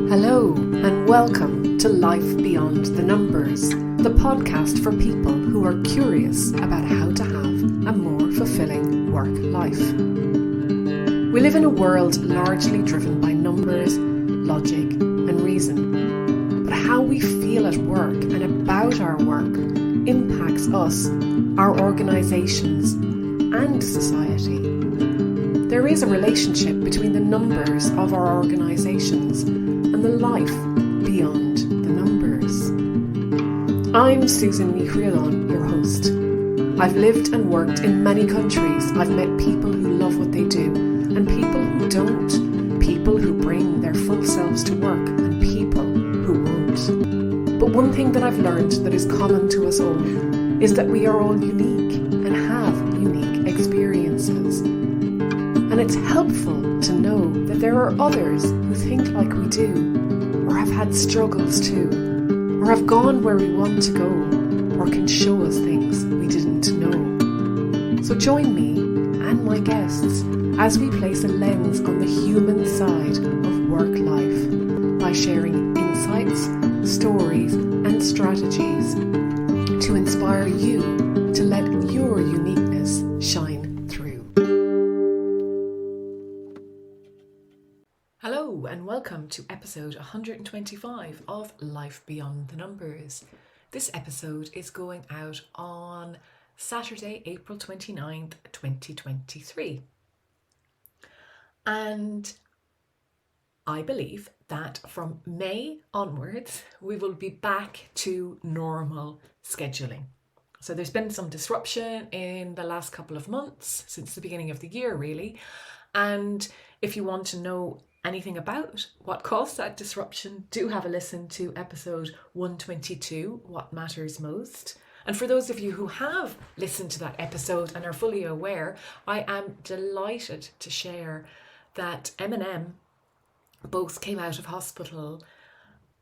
Hello and welcome to Life Beyond the Numbers, the podcast for people who are curious about how to have a more fulfilling work life. We live in a world largely driven by numbers, logic and reason. But how we feel at work and about our work impacts us, our organisations and society. There is a relationship between the numbers of our organisations and the life beyond the numbers. I'm Susanne Evans, your host. I've lived and worked in many countries. I've met people who love what they do and people who don't, people who bring their full selves to work and people who won't. But one thing that I've learned that is common to us all is that we are all unique and have unique experiences. And it's helpful to know that there are others who think like we do, or have had struggles too, or have gone where we want to go, or can show us things we didn't know. So join me and my guests as we place a lens on the human side of work life by sharing insights, stories and strategies to inspire you to let your uniqueness shine through. Hello and welcome to episode 125 of Life Beyond the Numbers. This episode is going out on Saturday, April 29th, 2023. And I believe that from May onwards, we will be back to normal scheduling. So there's been some disruption in the last couple of months, since the beginning of the year really. And if you want to know anything about what caused that disruption, do have a listen to episode 122, What Matters Most. And for those of you who have listened to that episode and are fully aware, I am delighted to share that M&M both came out of hospital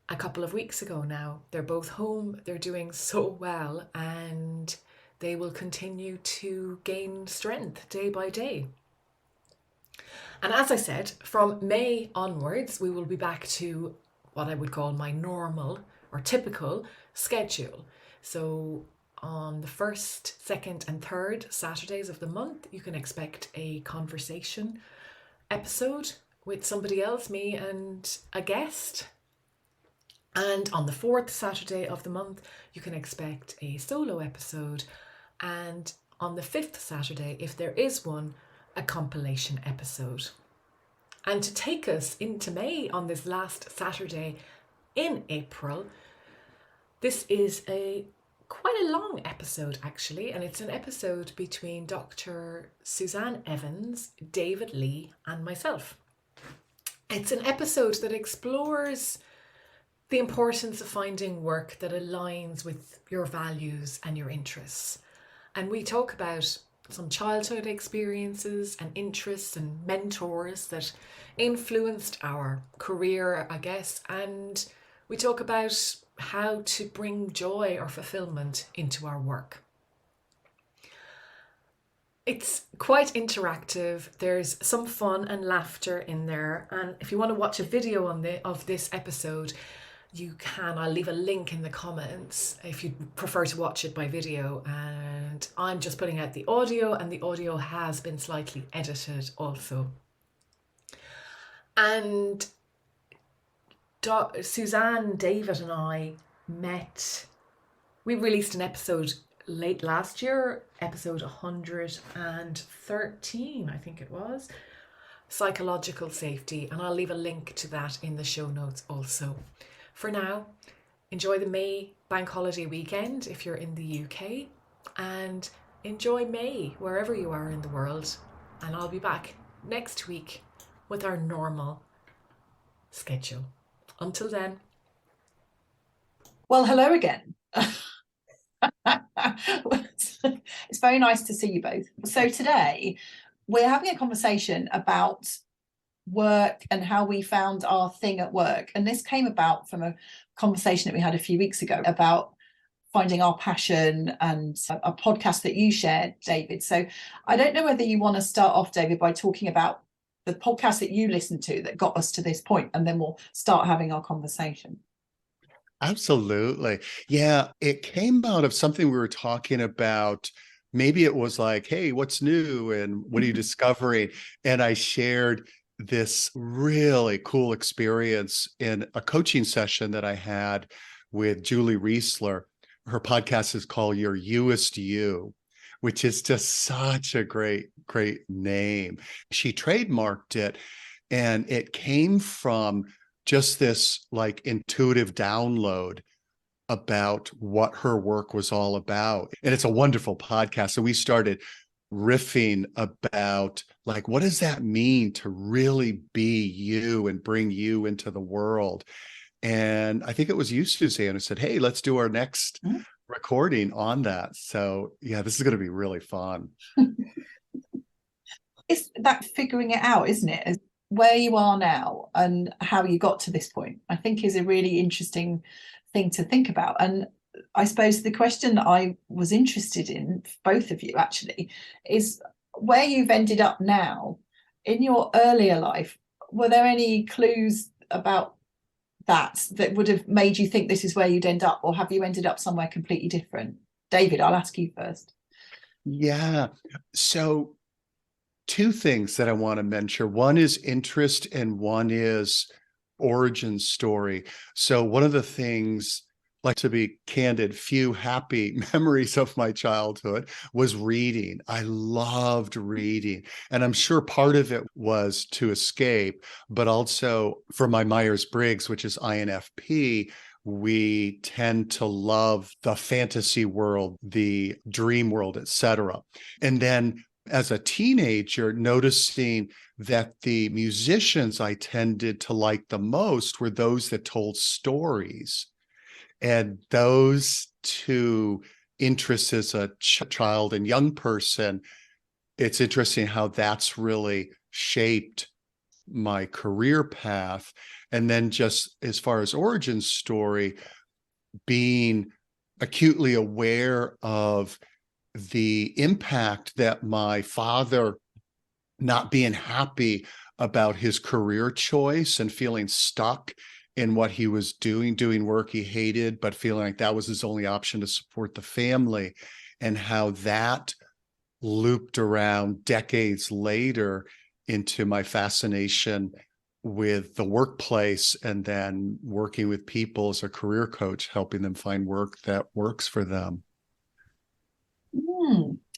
a couple of weeks ago now. They're both home, they're doing so well, and they will continue to gain strength day by day. And as I said, from May onwards, we will be back to what I would call my normal or typical schedule. So on the first, second and third Saturdays of the month, you can expect a conversation episode with somebody else, me and a guest. And on the fourth Saturday of the month, you can expect a solo episode. And on the fifth Saturday, if there is one, a compilation episode. And to take us into May on this last Saturday in April, this is quite a long episode actually, and it's an episode between Dr Susanne Evans, David Lee and myself. It's an episode that explores the importance of finding work that aligns with your values and your interests. And we talk about some childhood experiences and interests and mentors that influenced our career, I guess. And we talk about how to bring joy or fulfilment into our work. It's quite interactive. There's some fun and laughter in there. And if you want to watch a video of this episode, you can. I'll leave a link in the comments if you prefer to watch it by video. And I'm just putting out the audio, and the audio has been slightly edited also. And Susanne, David and I met. We released an episode late last year, episode 113, I think it was, psychological safety. And I'll leave a link to that in the show notes also. For now, enjoy the May bank holiday weekend if you're in the UK, and enjoy May wherever you are in the world. And I'll be back next week with our normal schedule. Until then. Well, hello again. It's very nice to see you both. So today we're having a conversation about work and how we found our thing at work, and this came about from a conversation that we had a few weeks ago about finding our passion, and a podcast that you shared, David. So I don't know whether you want to start off, David, by talking about the podcast that you listened to that got us to this point, and then we'll start having our conversation. Absolutely. Yeah, it came out of something we were talking about. Maybe it was like, hey, what's new and what are you discovering? And I shared this really cool experience in a coaching session that I had with Julie Riesler. Her podcast is called Your Youest You, which is just such a great name. She trademarked it, and it came from just this like intuitive download about what her work was all about. And it's a wonderful podcast. So we started riffing about like, what does that mean to really be you and bring you into the world? And I think it was you, Suzanne, who said, hey, let's do our next recording on that. So yeah, this is going to be really fun. It's that figuring it out, isn't it? Where you are now and how you got to this point, I think is a really interesting thing to think about. And I suppose the question that I was interested in, both of you actually, is where you've ended up now. In your earlier life, were there any clues about that would have made you think this is where you'd end up, or have you ended up somewhere completely different? David, I'll ask you first. Yeah. So two things that I want to mention. One is interest and one is origin story. So one of the things, like to be candid, few happy memories of my childhood was reading. I loved reading. And I'm sure part of it was to escape, but also for my Myers-Briggs, which is INFP, we tend to love the fantasy world, the dream world, etc. And then as a teenager, noticing that the musicians I tended to like the most were those that told stories. And those two interests as a child and young person, it's interesting how that's really shaped my career path. And then just as far as origin story, being acutely aware of the impact that my father not being happy about his career choice and feeling stuck in what he was doing work he hated, but feeling like that was his only option to support the family, and how that looped around decades later into my fascination with the workplace and then working with people as a career coach, helping them find work that works for them.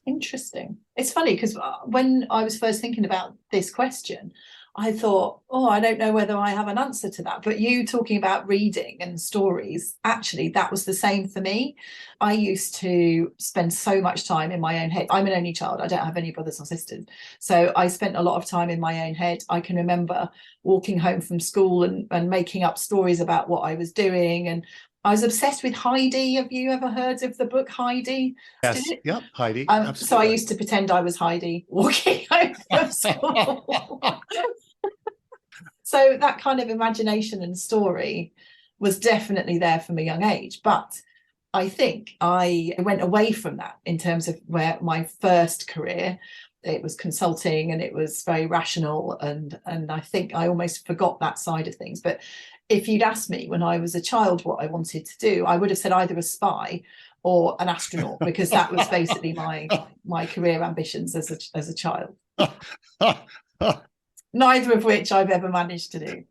Interesting. It's funny because when I was first thinking about this question, I thought, oh, I don't know whether I have an answer to that. But you talking about reading and stories, actually, that was the same for me. I used to spend so much time in my own head. I'm an only child. I don't have any brothers or sisters. So I spent a lot of time in my own head. I can remember walking home from school and making up stories about what I was doing. And I was obsessed with Heidi. Have you ever heard of the book Heidi? Yes. Yep. Heidi. So I used to pretend I was Heidi walking home from school. So that kind of imagination and story was definitely there from a young age. But I think I went away from that in terms of where my first career, it was consulting and it was very rational. And I think I almost forgot that side of things. But if you'd asked me when I was a child what I wanted to do, I would have said either a spy or an astronaut, because that was basically my career ambitions as a child. Neither of which I've ever managed to do.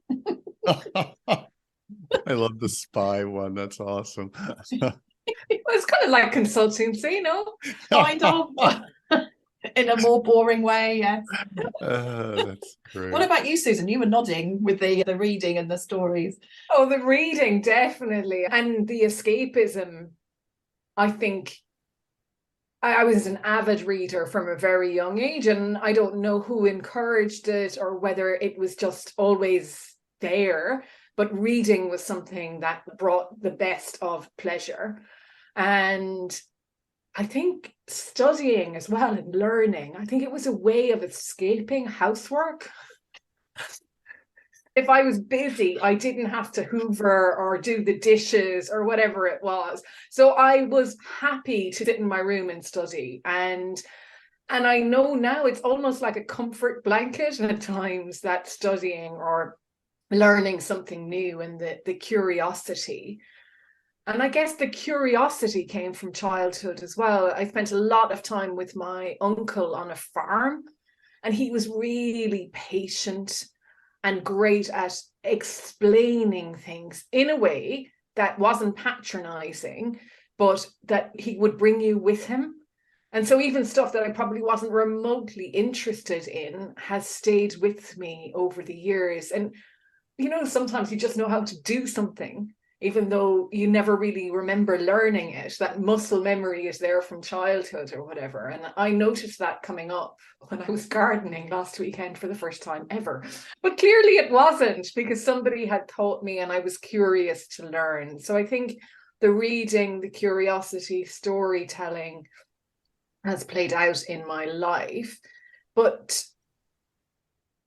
I love the spy one. That's awesome. It's kind of like consultancy, no? Kind of. In a more boring way, yes. That's great. What about you, Susan? You were nodding with the reading and the stories. Oh, the reading, definitely. And the escapism. I think I was an avid reader from a very young age, and I don't know who encouraged it or whether it was just always there, but reading was something that brought the best of pleasure. And I think studying as well and learning, I think it was a way of escaping housework. If I was busy, I didn't have to hoover or do the dishes or whatever it was. So I was happy to sit in my room and study. And And I know now it's almost like a comfort blanket at times, that studying or learning something new and the curiosity. And I guess the curiosity came from childhood as well. I spent a lot of time with my uncle on a farm, and he was really patient and great at explaining things in a way that wasn't patronizing, but that he would bring you with him. And so even stuff that I probably wasn't remotely interested in has stayed with me over the years. And, you know, sometimes you just know how to do something, even though you never really remember learning it. That muscle memory is there from childhood or whatever. And I noticed that coming up when I was gardening last weekend for the first time ever. But clearly it wasn't, because somebody had taught me and I was curious to learn. So I think the reading, the curiosity, storytelling has played out in my life. But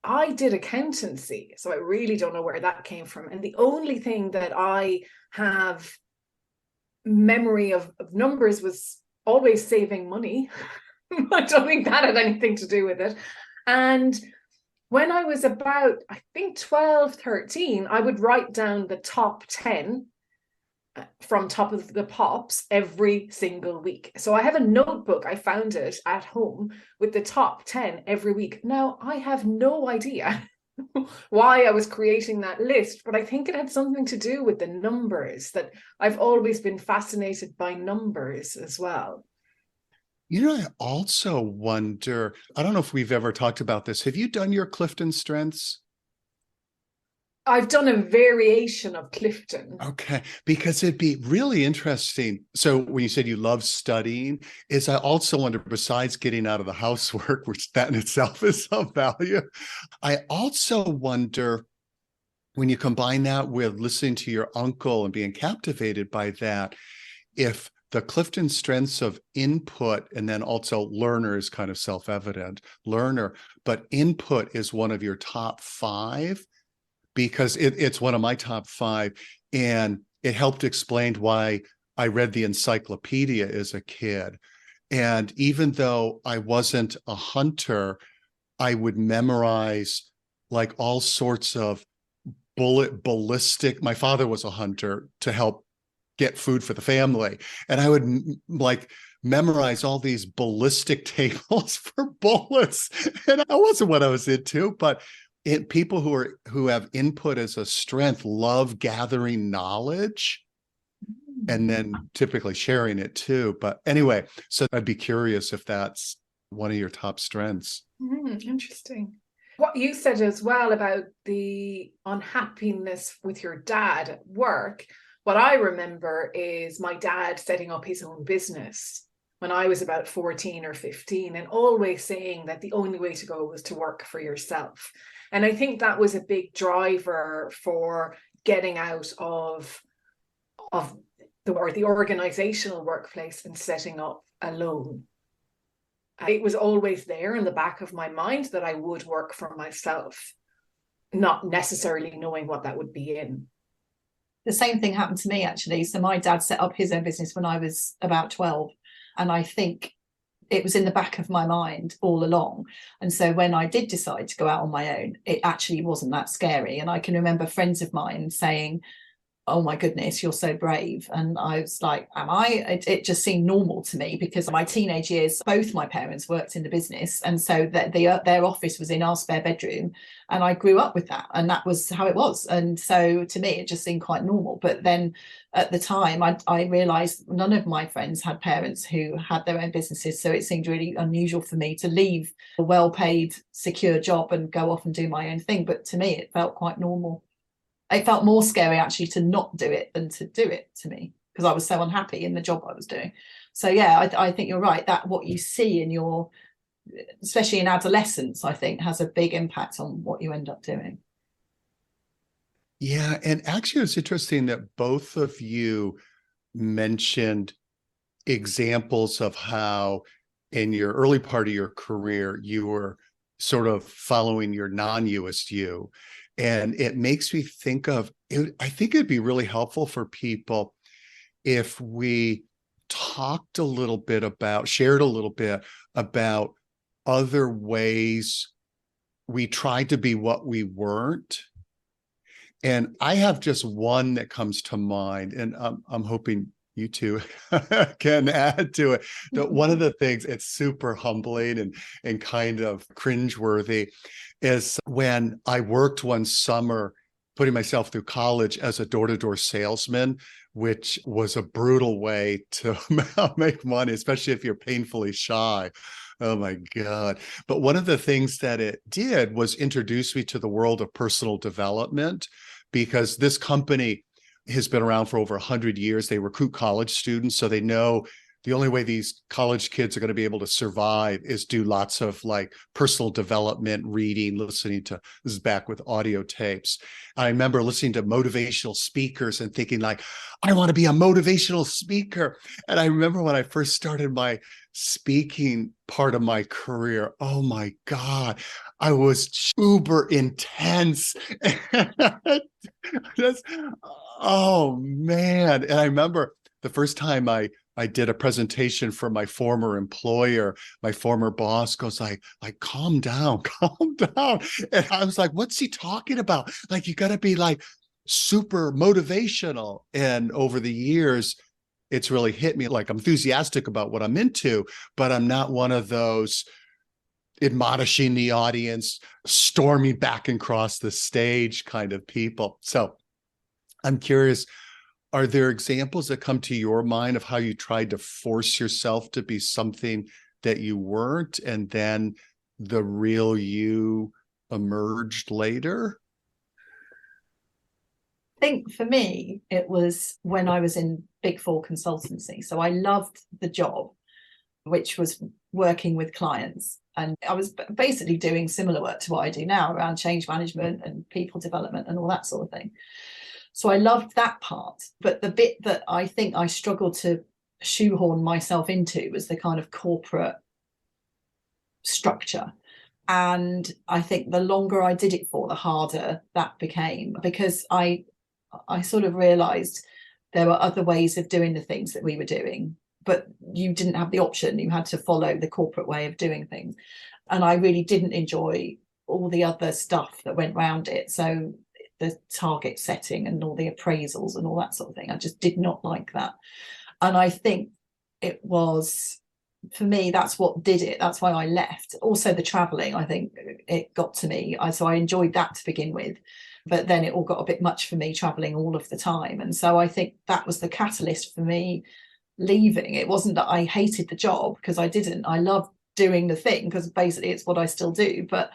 I did accountancy, so I really don't know where that came from. And the only thing that I have memory of numbers was always saving money. I don't think that had anything to do with it. And when I was about, I think 12, 13, I would write down the top 10 from Top of the Pops every single week. So I have a notebook, I found it at home, with the top 10 every week. Now, I have no idea why I was creating that list, but I think it had something to do with the numbers, that I've always been fascinated by numbers as well. You know, I also wonder, I don't know if we've ever talked about this. Have you done your Clifton Strengths? I've done a variation of Clifton. Okay, because it'd be really interesting. So when you said you love studying, is I also wonder, besides getting out of the housework, which that in itself is of value, I also wonder, when you combine that with listening to your uncle and being captivated by that, if the Clifton Strengths of input, and then also learner is kind of self-evident, learner, but input is one of your top 5, because it's one of my top 5. And it helped explain why I read the encyclopedia as a kid. And even though I wasn't a hunter, I would memorize like all sorts of ballistic. My father was a hunter to help get food for the family. And I would like memorize all these ballistic tables for bullets. And that wasn't what I was into, but people who have input as a strength love gathering knowledge and then typically sharing it too. But anyway, so I'd be curious if that's one of your top strengths. Interesting. What you said as well about the unhappiness with your dad at work, what I remember is my dad setting up his own business when I was about 14 or 15, and always saying that the only way to go was to work for yourself. And I think that was a big driver for getting out of the organizational workplace and setting up alone. It was always there in the back of my mind that I would work for myself, not necessarily knowing what that would be in. The same thing happened to me, actually. So my dad set up his own business when I was about 12. And I think it was in the back of my mind all along. And so when I did decide to go out on my own, it actually wasn't that scary. And I can remember friends of mine saying, oh my goodness, you're so brave. And I was like, am I? It just seemed normal to me, because in my teenage years, both my parents worked in the business. And so their office was in our spare bedroom. And I grew up with that. And that was how it was. And so to me, it just seemed quite normal. But then at the time, I realized none of my friends had parents who had their own businesses. So it seemed really unusual for me to leave a well-paid, secure job and go off and do my own thing. But to me, it felt quite normal. It felt more scary actually to not do it than to do it, to me, because I was so unhappy in the job I was doing. So yeah, I think you're right, that what you see in your, especially in adolescence, I think has a big impact on what you end up doing. Yeah, and actually it's interesting that both of you mentioned examples of how in your early part of your career you were sort of following your non-US you. And it makes me think of it. I think it'd be really helpful for people if we shared a little bit about other ways we tried to be what we weren't. And I have just one that comes to mind, and I'm hoping you two can add to it. That one of the things, it's super humbling and kind of cringeworthy, is when I worked one summer putting myself through college as a door-to-door salesman, which was a brutal way to make money, especially if you're painfully shy. Oh my God. But one of the things that it did was introduce me to the world of personal development, because this company has been around for over 100 years. They recruit college students, so they know the only way these college kids are going to be able to survive is do lots of like personal development, reading, listening to, this is back with audio tapes. I remember listening to motivational speakers and thinking like, I want to be a motivational speaker. And I remember when I first started my speaking part of my career, oh my God, I was uber intense. That's, oh man. And I remember the first time I did a presentation for my former employer, my former boss goes like, calm down, calm down. And I was like, what's he talking about? Like, you got to be like super motivational. And over the years, it's really hit me. Like, I'm enthusiastic about what I'm into, but I'm not one of those admonishing the audience, storming back and across the stage kind of people. So I'm curious, are there examples that come to your mind of how you tried to force yourself to be something that you weren't, and then the real you emerged later? I think for me, it was when I was in Big Four consultancy. So I loved the job, which was working with clients. And I was basically doing similar work to what I do now around change management and people development and all that sort of thing. So I loved that part. But the bit that I think I struggled to shoehorn myself into was the kind of corporate structure. And I think the longer I did it for, the harder that became, because I sort of realized there were other ways of doing the things that we were doing, but you didn't have the option. You had to follow the corporate way of doing things. And I really didn't enjoy all the other stuff that went around it. So the target setting and all the appraisals and all that sort of thing, I just did not like that. And I think it was, for me, that's what did it. That's why I left. Also the traveling, I think it got to me. So I enjoyed that to begin with, but then it all got a bit much for me, traveling all of the time. And so I think that was the catalyst for me leaving. It wasn't that I hated the job, because I didn't. I loved doing the thing, because basically it's what I still do, but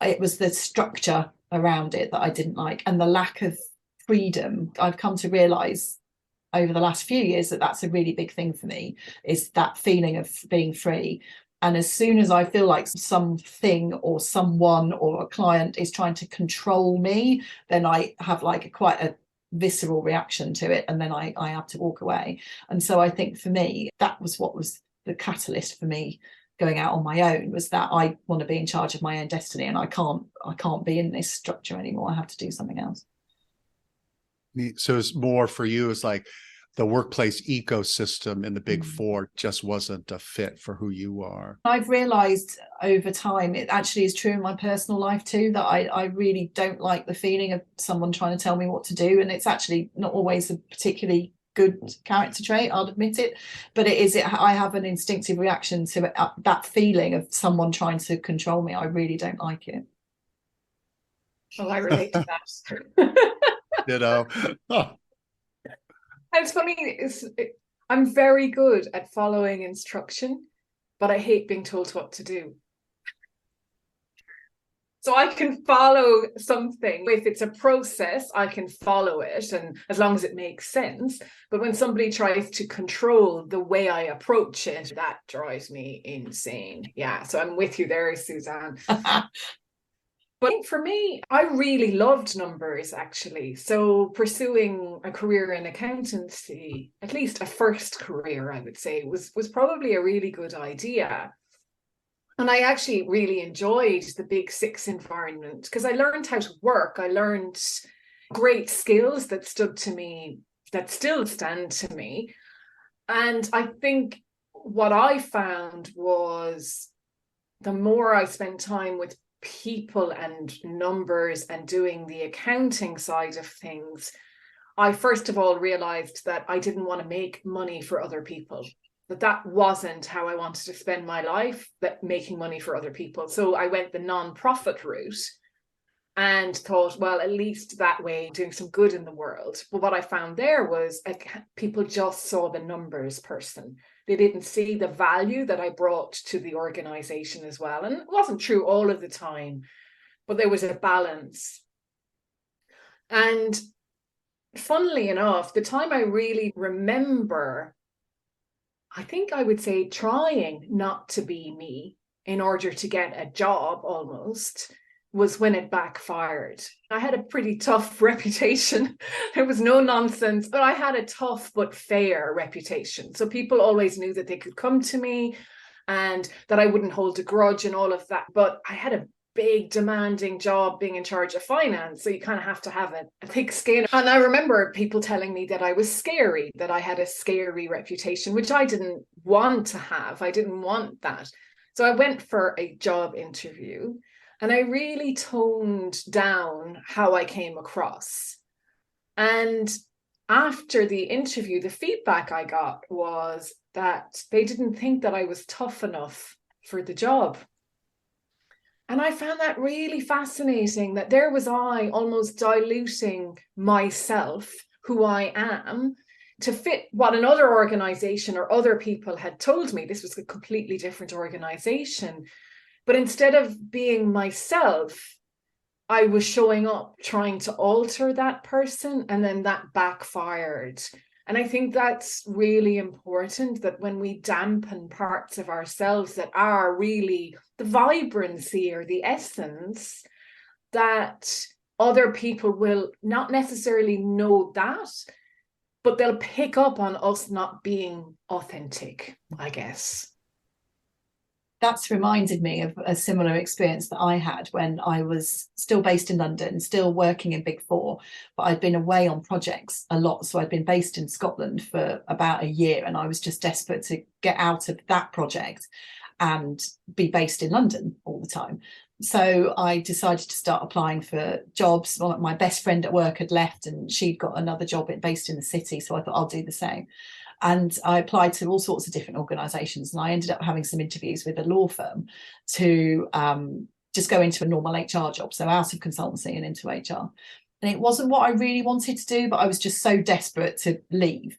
it was the structure around it that I didn't like, and the lack of freedom. I've come to realize over the last few years that that's a really big thing for me, is that feeling of being free. And as soon as I feel like something or someone or a client is trying to control me, then I have like quite a visceral reaction to it, and then I have to walk away. And so I think for me, that was what was the catalyst for me going out on my own, was that I want to be in charge of my own destiny, and I can't be in this structure anymore. I have to do something else. So it's more for you, it's like the workplace ecosystem in the Big Four just wasn't a fit for who you are. I've realized over time, it actually is true in my personal life too, that I really don't like the feeling of someone trying to tell me what to do. And it's actually not always a particularly good character trait, I'll admit it, but I have an instinctive reaction to it, that feeling of someone trying to control me. I really don't like it. Well, I relate to that. Ditto. Oh. It's funny, I'm very good at following instruction, but I hate being told what to do. So I can follow something. If it's a process, I can follow it, and as long as it makes sense. But when somebody tries to control the way I approach it, that drives me insane. Yeah, so I'm with you there, Susanne. But for me, I really loved numbers, actually. So pursuing a career in accountancy, at least a first career, I would say, was probably a really good idea. And I actually really enjoyed the Big Six environment, because I learned how to work. I learned great skills that stood to me, that still stand to me. And I think what I found was the more I spent time with people and numbers and doing the accounting side of things, I first of all realized that I didn't want to make money for other people, that wasn't how I wanted to spend my life, that making money for other people. So I went the non-profit route and thought, well, at least that way doing some good in the world. But what I found there was people just saw the numbers person. They didn't see the value that I brought to the organization as well. And it wasn't true all of the time, but there was a balance. And funnily enough, the time I really remember, I think I would say trying not to be me in order to get a job almost, was when it backfired. I had a pretty tough reputation. There was no nonsense, but I had a tough but fair reputation. So people always knew that they could come to me and that I wouldn't hold a grudge and all of that. But I had a big demanding job being in charge of finance. So you kind of have to have a thick skin. And I remember people telling me that I was scary, that I had a scary reputation, which I didn't want to have. I didn't want that. So I went for a job interview and I really toned down how I came across. And after the interview, the feedback I got was that they didn't think that I was tough enough for the job. And I found that really fascinating, that there was I almost diluting myself, who I am, to fit what another organization or other people had told me. This was a completely different organization. But instead of being myself, I was showing up trying to alter that person, and then that backfired. And I think that's really important, that when we dampen parts of ourselves that are really the vibrancy or the essence, that other people will not necessarily know that, but they'll pick up on us not being authentic, I guess. That's reminded me of a similar experience that I had when I was still based in London, still working in Big Four, but I'd been away on projects a lot. So I'd been based in Scotland for about a year, and I was just desperate to get out of that project and be based in London all the time. So I decided to start applying for jobs. My best friend at work had left and she'd got another job based in the city. So I thought I'll do the same. And I applied to all sorts of different organisations, and I ended up having some interviews with a law firm to just go into a normal HR job, so out of consultancy and into HR. And it wasn't what I really wanted to do, but I was just so desperate to leave.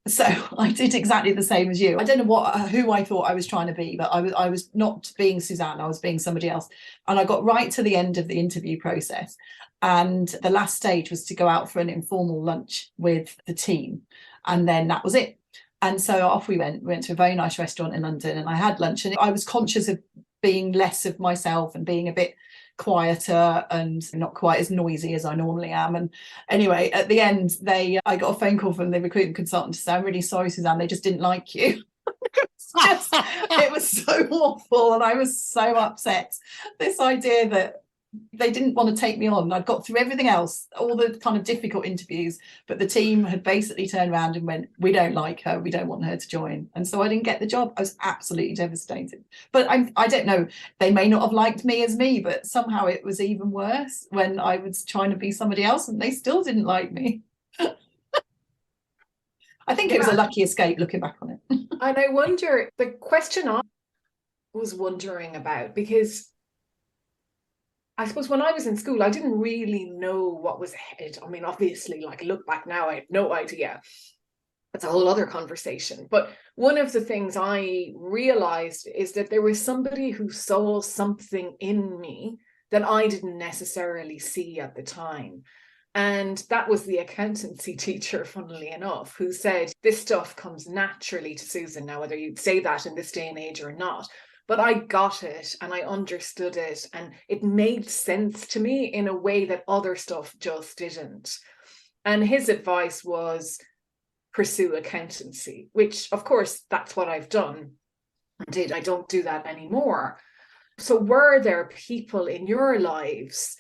So I did exactly the same as you. I don't know who I thought I was trying to be, but I was not being Susanne, I was being somebody else. And I got right to the end of the interview process. And the last stage was to go out for an informal lunch with the team. And then that was it. And so off we went. We went to a very nice restaurant in London, and I had lunch, and I was conscious of being less of myself and being a bit quieter and not quite as noisy as I normally am. And anyway, at the end, I got a phone call from the recruitment consultant to say, "I'm really sorry, Susanne, they just didn't like you." It was so awful, and I was so upset. This idea that they didn't want to take me on. I'd got through everything else, all the kind of difficult interviews, but the team had basically turned around and went, "We don't like her, we don't want her to join." And so I didn't get the job. I was absolutely devastated. But I don't know, they may not have liked me as me, but somehow it was even worse when I was trying to be somebody else and they still didn't like me. I think it was a lucky escape looking back on it. And I wonder, the question I was wondering about, because I suppose when I was in school, I didn't really know what was ahead. I mean, obviously, like, look back now, I had no idea. That's a whole other conversation. But one of the things I realized is that there was somebody who saw something in me that I didn't necessarily see at the time. And that was the accountancy teacher, funnily enough, who said, "This stuff comes naturally to Susan." Now, whether you'd say that in this day and age or not, but I got it and I understood it, and it made sense to me in a way that other stuff just didn't. And his advice was pursue accountancy, which of course that's what I've done. Indeed, I don't do that anymore. So were there people in your lives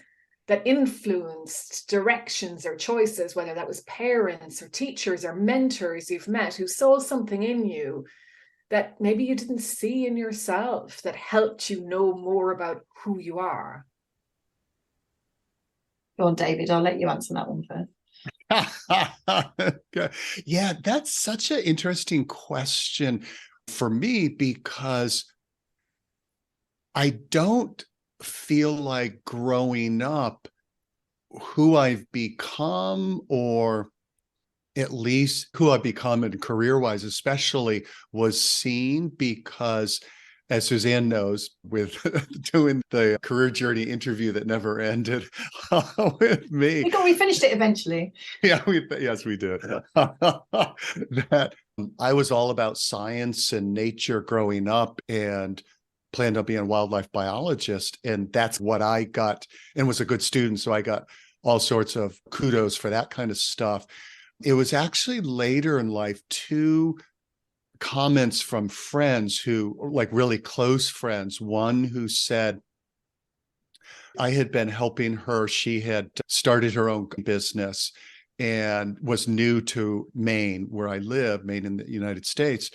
that influenced directions or choices, whether that was parents or teachers or mentors you've met, who saw something in you that maybe you didn't see in yourself that helped you know more about who you are? Go on, David, I'll let you answer that one first. Yeah, that's such an interesting question for me, because I don't feel like growing up who I've become, or at least who I've become and career-wise especially, was seen, because as Suzanne knows, with doing the career journey interview that never ended with me. We finished it eventually. Yeah, yes, we did. That I was all about science and nature growing up, and planned on being a wildlife biologist. And that's what I got, and was a good student. So I got all sorts of kudos for that kind of stuff. It was actually later in life, two comments from friends who, like really close friends, one who said, I had been helping her. She had started her own business and was new to Maine, where I live, Maine in the United States.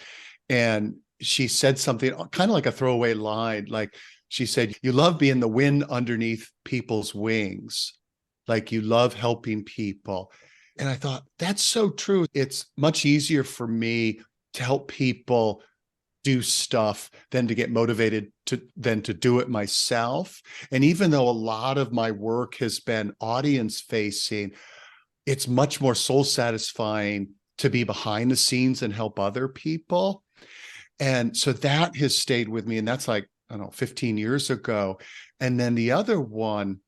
And she said something kind of like a throwaway line. Like, she said, you love being the wind underneath people's wings. Like, you love helping people. And I thought, that's so true. It's much easier for me to help people do stuff than to get motivated than to do it myself. And even though a lot of my work has been audience facing, it's much more soul satisfying to be behind the scenes and help other people. And so that has stayed with me. And that's like, I don't know, 15 years ago. And then the other one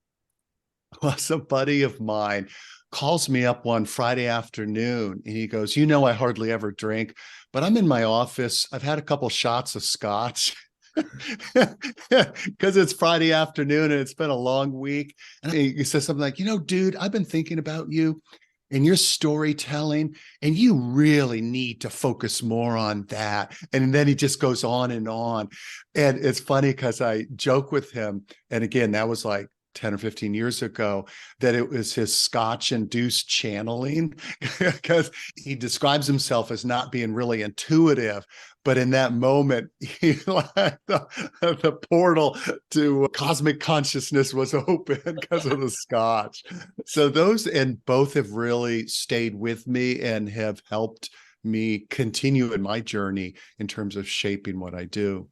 was a buddy of mine calls me up one Friday afternoon, and he goes, you know, I hardly ever drink, but I'm in my office. I've had a couple shots of scotch because it's Friday afternoon and it's been a long week. And he says something like, you know, dude, I've been thinking about you and your storytelling, and you really need to focus more on that. And then he just goes on and on. And it's funny because I joke with him. And again, that was like 10 or 15 years ago, that it was his Scotch-induced channeling, because he describes himself as not being really intuitive. But in that moment, the portal to cosmic consciousness was open because of the Scotch. So those, and both have really stayed with me and have helped me continue in my journey in terms of shaping what I do.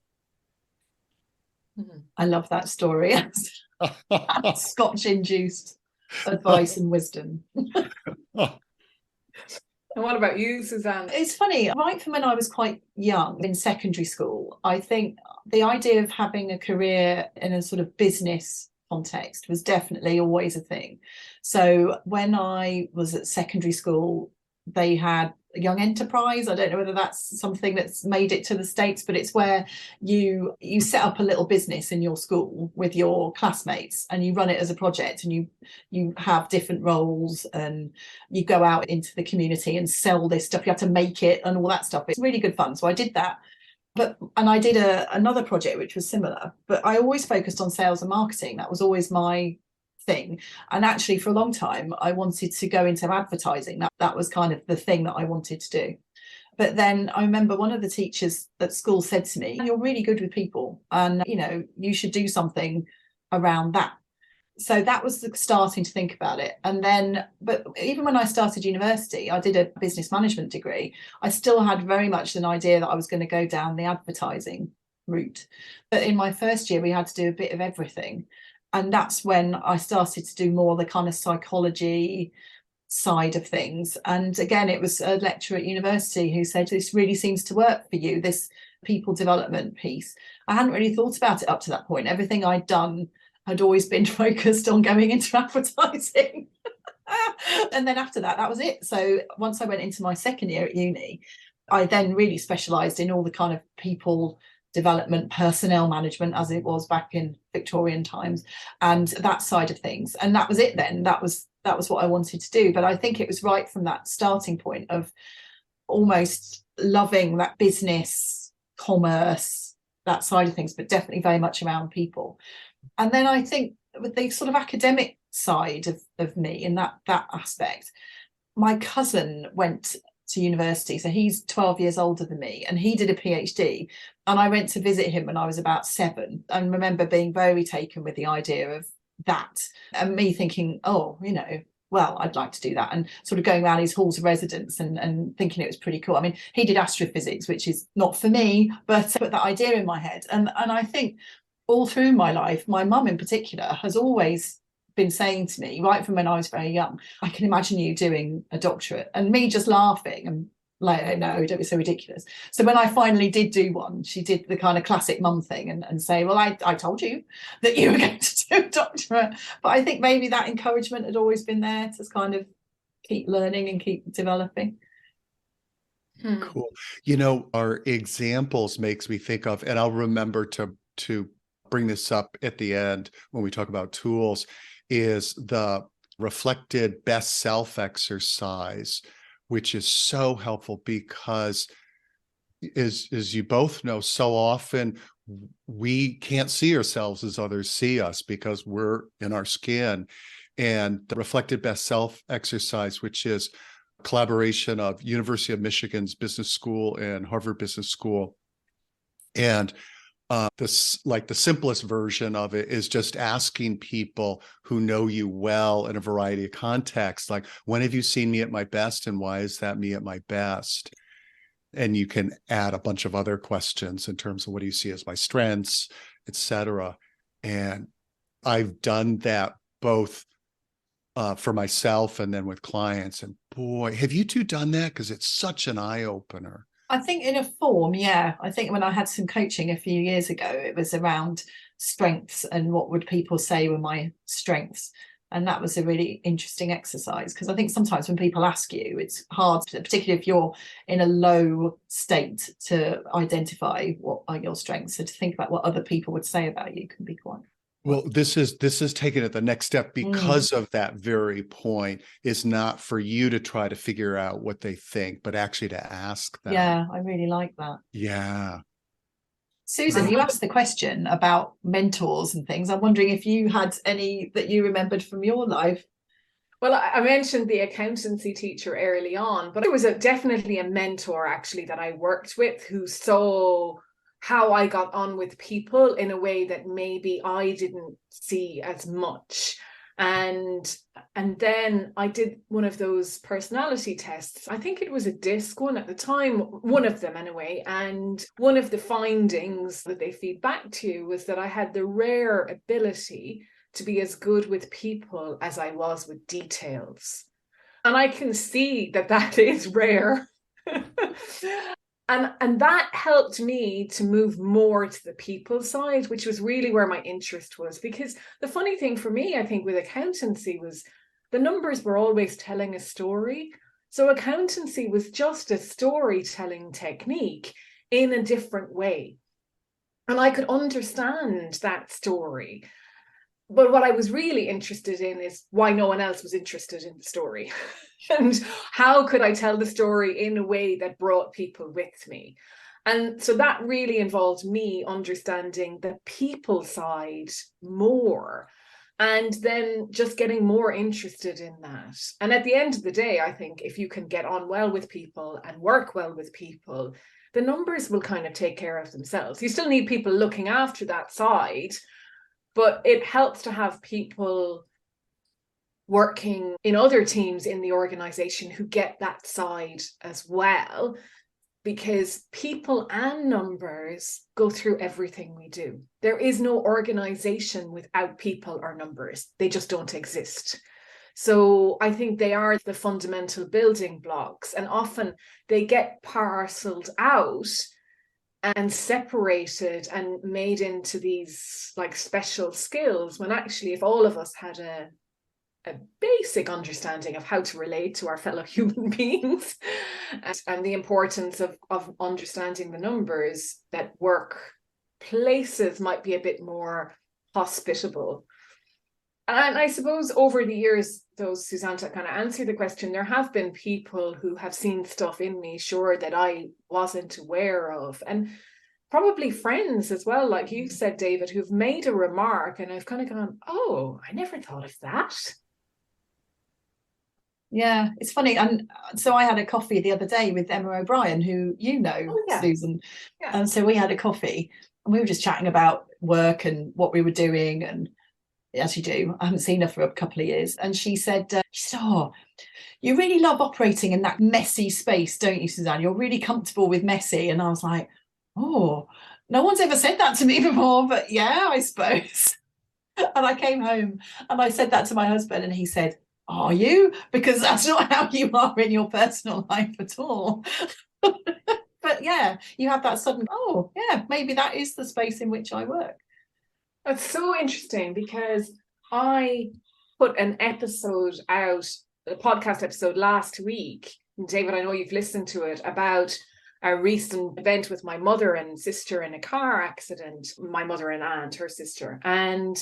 I love that story. Scotch-induced advice and wisdom. And what about you, Suzanne? It's funny, right from when I was quite young in secondary school, I think the idea of having a career in a sort of business context was definitely always a thing. So when I was at secondary school, they had a young enterprise. I don't know whether that's something that's made it to the States, but it's where you set up a little business in your school with your classmates, and you run it as a project, and you have different roles, and you go out into the community and sell this stuff. You have to make it and all that stuff. It's really good fun. So I did that. And I did another project which was similar, but I always focused on sales and marketing. That was always my thing. And actually, for a long time, I wanted to go into advertising. That was kind of the thing that I wanted to do. But then I remember one of the teachers at school said to me, you're really good with people, and you know, you should do something around that. So that was starting to think about it. And then, but even when I started university, I did a business management degree. I still had very much an idea that I was going to go down the advertising route. But in my first year, we had to do a bit of everything. And that's when I started to do more the kind of psychology side of things. And again, it was a lecturer at university who said, this really seems to work for you, this people development piece. I hadn't really thought about it up to that point. Everything I'd done had always been focused on going into advertising. And then after that, that was it. So once I went into my second year at uni, I then really specialised in all the kind of people development, personnel management, as it was back in Victorian times, and that side of things. And that was it then. That was what I wanted to do. But I think it was right from that starting point of almost loving that business, commerce, that side of things, but definitely very much around people. And then I think with the sort of academic side of me in that aspect, my cousin went to university. So he's 12 years older than me, and he did a PhD. And I went to visit him when I was about 7, and remember being very taken with the idea of that, and me thinking, oh, you know, well, I'd like to do that, and sort of going around his halls of residence and thinking it was pretty cool. I mean, he did astrophysics, which is not for me, but put that idea in my head. And I think all through my life, my mum in particular has always been saying to me, right from when I was very young, I can imagine you doing a doctorate, and me just laughing and like, oh, no, don't be so ridiculous. So when I finally did do one, she did the kind of classic mum thing and say, well, I told you that you were going to do a doctorate. But I think maybe that encouragement had always been there to kind of keep learning and keep developing. Cool. You know, our examples makes me think of, and I'll remember to bring this up at the end when we talk about tools, is the reflected best self exercise, which is so helpful because as you both know, so often we can't see ourselves as others see us because we're in our skin. And the reflected best self exercise, which is a collaboration of University of Michigan's Business School and Harvard Business School. And this, like, the simplest version of it is just asking people who know you well in a variety of contexts, like, when have you seen me at my best and why is that me at my best? And you can add a bunch of other questions in terms of what do you see as my strengths, etc. And I've done that both for myself and then with clients. And boy, have you two done that? Because it's such an eye opener. I think in a form, yeah. I think when I had some coaching a few years ago, it was around strengths and what would people say were my strengths. And that was a really interesting exercise, because I think sometimes when people ask you, it's hard, particularly if you're in a low state, to identify what are your strengths. So to think about what other people would say about you can be quite. Well, this is taking it the next step because of that very point, is not for you to try to figure out what they think, but actually to ask them. Yeah, I really like that. Yeah. Susan, you asked the question about mentors and things. I'm wondering if you had any that you remembered from your life. Well, I mentioned the accountancy teacher early on, but there was definitely a mentor actually that I worked with who saw how I got on with people in a way that maybe I didn't see as much. And then I did one of those personality tests. I think it was a DISC one at the time, one of them anyway. And one of the findings that they feed back to was that I had the rare ability to be as good with people as I was with details. And I can see that that is rare. And that helped me to move more to the people side, which was really where my interest was. Because the funny thing for me, I think, with accountancy was the numbers were always telling a story. So accountancy was just a storytelling technique in a different way. And I could understand that story. But what I was really interested in is why no one else was interested in the story. And how could I tell the story in a way that brought people with me? And so that really involved me understanding the people side more, and then just getting more interested in that. And at the end of the day, I think if you can get on well with people and work well with people, the numbers will kind of take care of themselves. You still need people looking after that side, but it helps to have people working in other teams in the organization who get that side as well, because people and numbers go through everything we do. There is no organization without people or numbers. They just don't exist. So I think they are the fundamental building blocks, and often they get parceled out and separated and made into these like special skills, when actually if all of us had a basic understanding of how to relate to our fellow human beings and the importance of understanding the numbers, that work places might be a bit more hospitable. And I suppose over the years, though, Susanne, to kind of answer the question, there have been people who have seen stuff in me, sure, that I wasn't aware of. And probably friends as well, like you said, David, who've made a remark and I've kind of gone, oh, I never thought of that. Yeah, it's funny. And so I had a coffee the other day with Emma O'Brien, who you know, Oh, yeah. Susan. Yeah. And so we had a coffee and we were just chatting about work and what we were doing. And as you do, I haven't seen her for a couple of years. And she said, oh, you really love operating in that messy space, don't you, Suzanne? You're really comfortable with messy. And I was like, oh, no one's ever said that to me before, but yeah, I suppose. And I came home and I said that to my husband, and he said, are you? Because that's not how you are in your personal life at all. But yeah, you have that sudden, oh, yeah, maybe that is the space in which I work. That's so interesting, because I put an episode out, a podcast episode last week. David, I know you've listened to it, about a recent event with my mother and sister in a car accident. My mother and aunt, her sister. And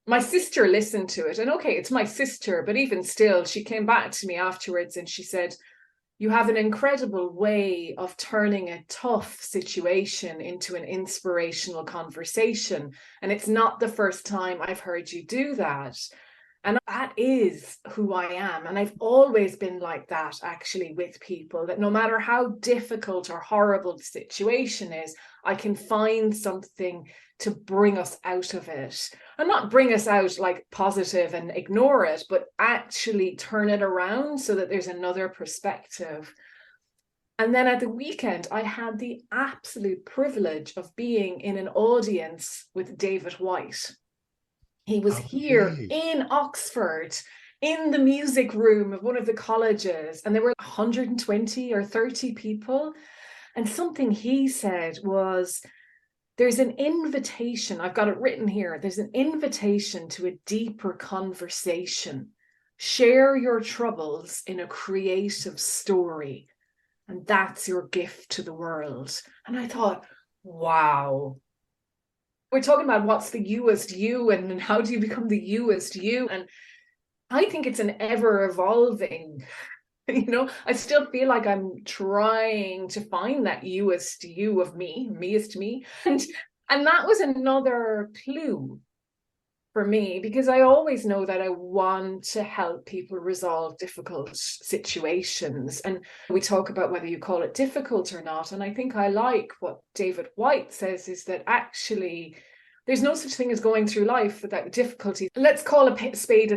my sister listened to it. And okay, it's my sister, but even still, she came back to me afterwards and she said, you have an incredible way of turning a tough situation into an inspirational conversation. And it's not the first time I've heard you do that. And that is who I am. And I've always been like that, actually, with people, that no matter how difficult or horrible the situation is, I can find something to bring us out of it. And not bring us out like positive and ignore it, but actually turn it around so that there's another perspective. And then at the weekend, I had the absolute privilege of being in an audience with David White. He was here in Oxford, in the music room of one of the colleges, and there were 120 or 30 people. And something he said was, there's an invitation, I've got it written here, there's an invitation to a deeper conversation. Share your troubles in a creative story, and that's your gift to the world. And I thought, wow. We're talking about what's the youest you, and how do you become the youest you? And I think it's an ever evolving, I still feel like I'm trying to find that youest you of me, meest me. And that was another clue for me, because I always know that I want to help people resolve difficult situations. And we talk about whether you call it difficult or not. And I think I like what David White says, is that actually there's no such thing as going through life without difficulty. Let's call a spade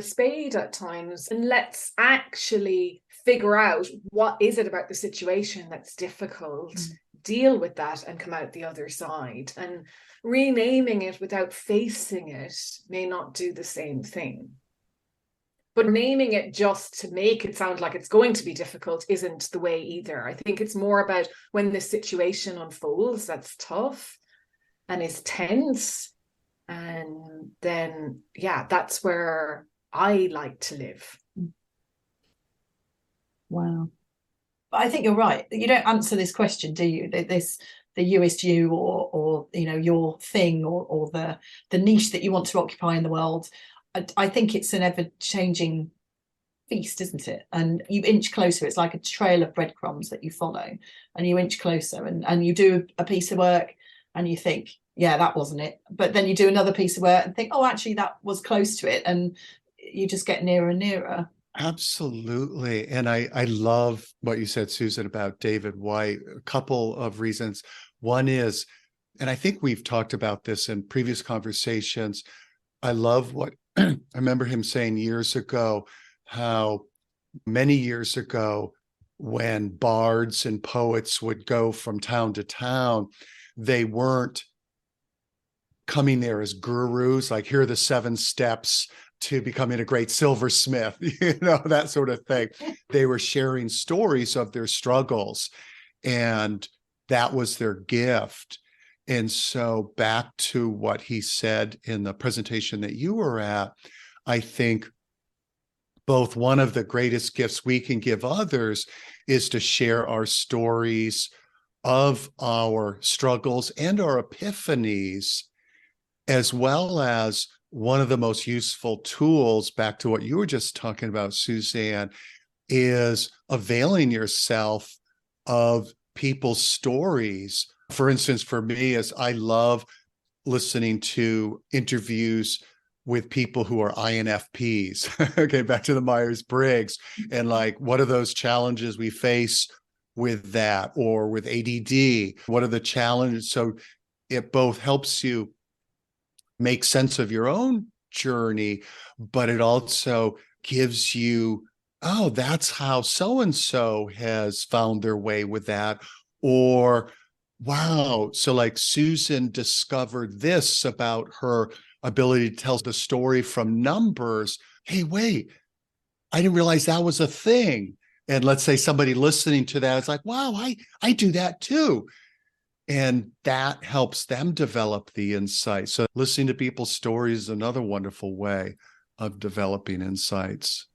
at times, and let's actually figure out what is it about the situation that's difficult, deal with that and come out the other side. And renaming it without facing it may not do the same thing. But naming it just to make it sound like it's going to be difficult isn't the way either. I think it's more about when the situation unfolds that's tough and is tense. And then, yeah, that's where I like to live. Wow. But I think you're right. You don't answer this question, do you? The youest you, or your thing, or the niche that you want to occupy in the world. I think it's an ever-changing feast, isn't it? And you inch closer. It's like a trail of breadcrumbs that you follow, and you inch closer, and you do a piece of work and you think, yeah, that wasn't it. But then you do another piece of work and think, oh, actually that was close to it. And you just get nearer and nearer. Absolutely. And I love what you said, Susan, about David White. A couple of reasons. One is, and I think we've talked about this in previous conversations, I love what I remember him saying years ago, how many years ago, when bards and poets would go from town to town, they weren't coming there as gurus, like here are the 7 steps to becoming a great silversmith, that sort of thing. They were sharing stories of their struggles, and that was their gift. And so back to what he said in the presentation that you were at, I think both one of the greatest gifts we can give others is to share our stories of our struggles and our epiphanies, as well as one of the most useful tools, back to what you were just talking about, Suzanne, is availing yourself of people's stories. For instance, for me, as I love listening to interviews with people who are INFPs. Okay, back to the Myers-Briggs, and like, what are those challenges we face with that, or with ADD? What are the challenges? So it both helps you make sense of your own journey, but it also gives you, oh, that's how so-and-so has found their way with that. Or, wow, so like Susan discovered this about her ability to tell the story from numbers. Hey, wait, I didn't realize that was a thing. And let's say somebody listening to that is like, wow, I do that too. And that helps them develop the insight. So listening to people's stories is another wonderful way of developing insights.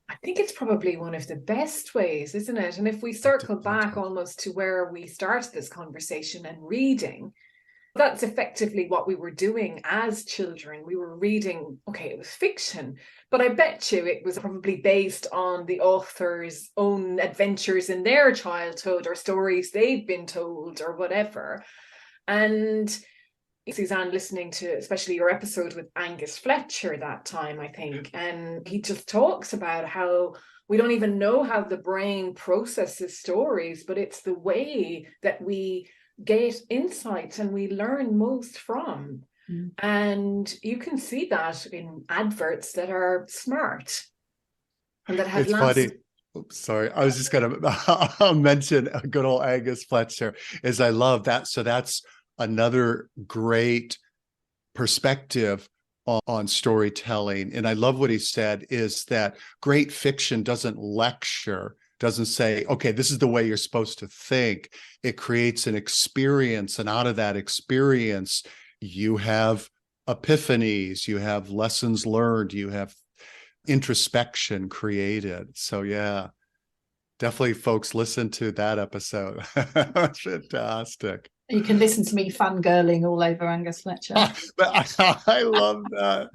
I think it's probably one of the best ways, isn't it? And if we circle back almost to where we started this conversation and reading, that's effectively what we were doing as children. We were reading, okay, it was fiction, but I bet you it was probably based on the author's own adventures in their childhood or stories they've been told or whatever. And Suzanne, listening to especially your episode with Angus Fletcher that time, I think, and he just talks about how we don't even know how the brain processes stories, but it's the way that we get insights and we learn most from. And you can see that in adverts that are smart and that have funny. Oops, sorry. I was just going to mention a good old Angus Fletcher, is I love that. So that's another great perspective on storytelling. And I love what he said, is that great fiction doesn't lecture, doesn't say, okay, this is the way you're supposed to think. It creates an experience. And out of that experience, you have epiphanies, you have lessons learned, you have introspection created. So yeah, definitely folks, listen to that episode. Fantastic. You can listen to me fangirling all over Angus Fletcher. But I love that.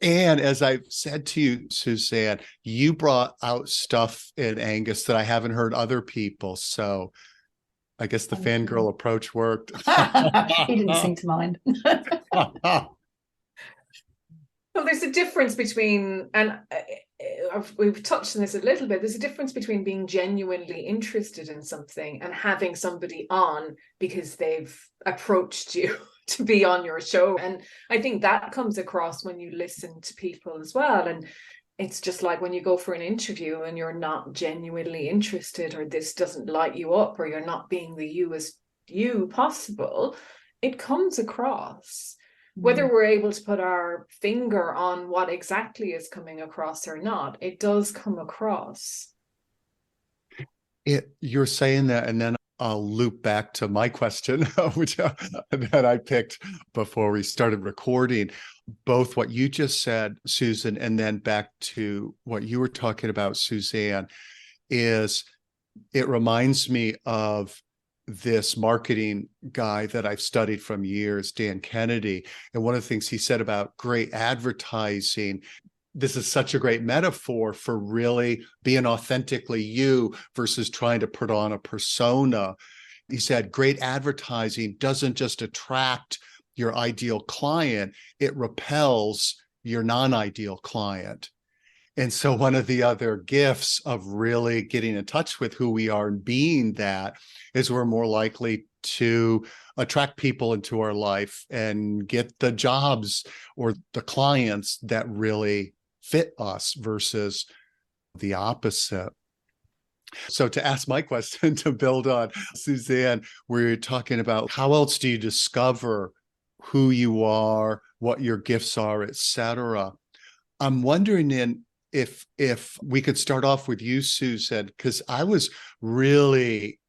And as I've said to you, Suzanne, you brought out stuff in Angus that I haven't heard other people. So I guess the fangirl approach worked. He didn't seem to mind. Well, there's a difference between, and we've touched on this a little bit, there's a difference between being genuinely interested in something and having somebody on because they've approached you to be on your show. And I think that comes across when you listen to people as well. And it's just like when you go for an interview and you're not genuinely interested, or this doesn't light you up, or you're not being the you as you possible, it comes across. Whether we're able to put our finger on what exactly is coming across or not, it does come across. You're saying that, and then I'll loop back to my question, which that I picked before we started recording. Both what you just said, Susan, and then back to what you were talking about, Suzanne, is it reminds me of this marketing guy that I've studied from years, Dan Kennedy. And one of the things he said about great advertising, this is such a great metaphor for really being authentically you versus trying to put on a persona. He said, great advertising doesn't just attract your ideal client, it repels your non-ideal client. And so one of the other gifts of really getting in touch with who we are and being that is we're more likely to attract people into our life and get the jobs or the clients that really fit us versus the opposite. So to ask my question, to build on Suzanne, we're talking about how else do you discover who you are, what your gifts are, etc. I'm wondering if we could start off with you, Susan, because I was really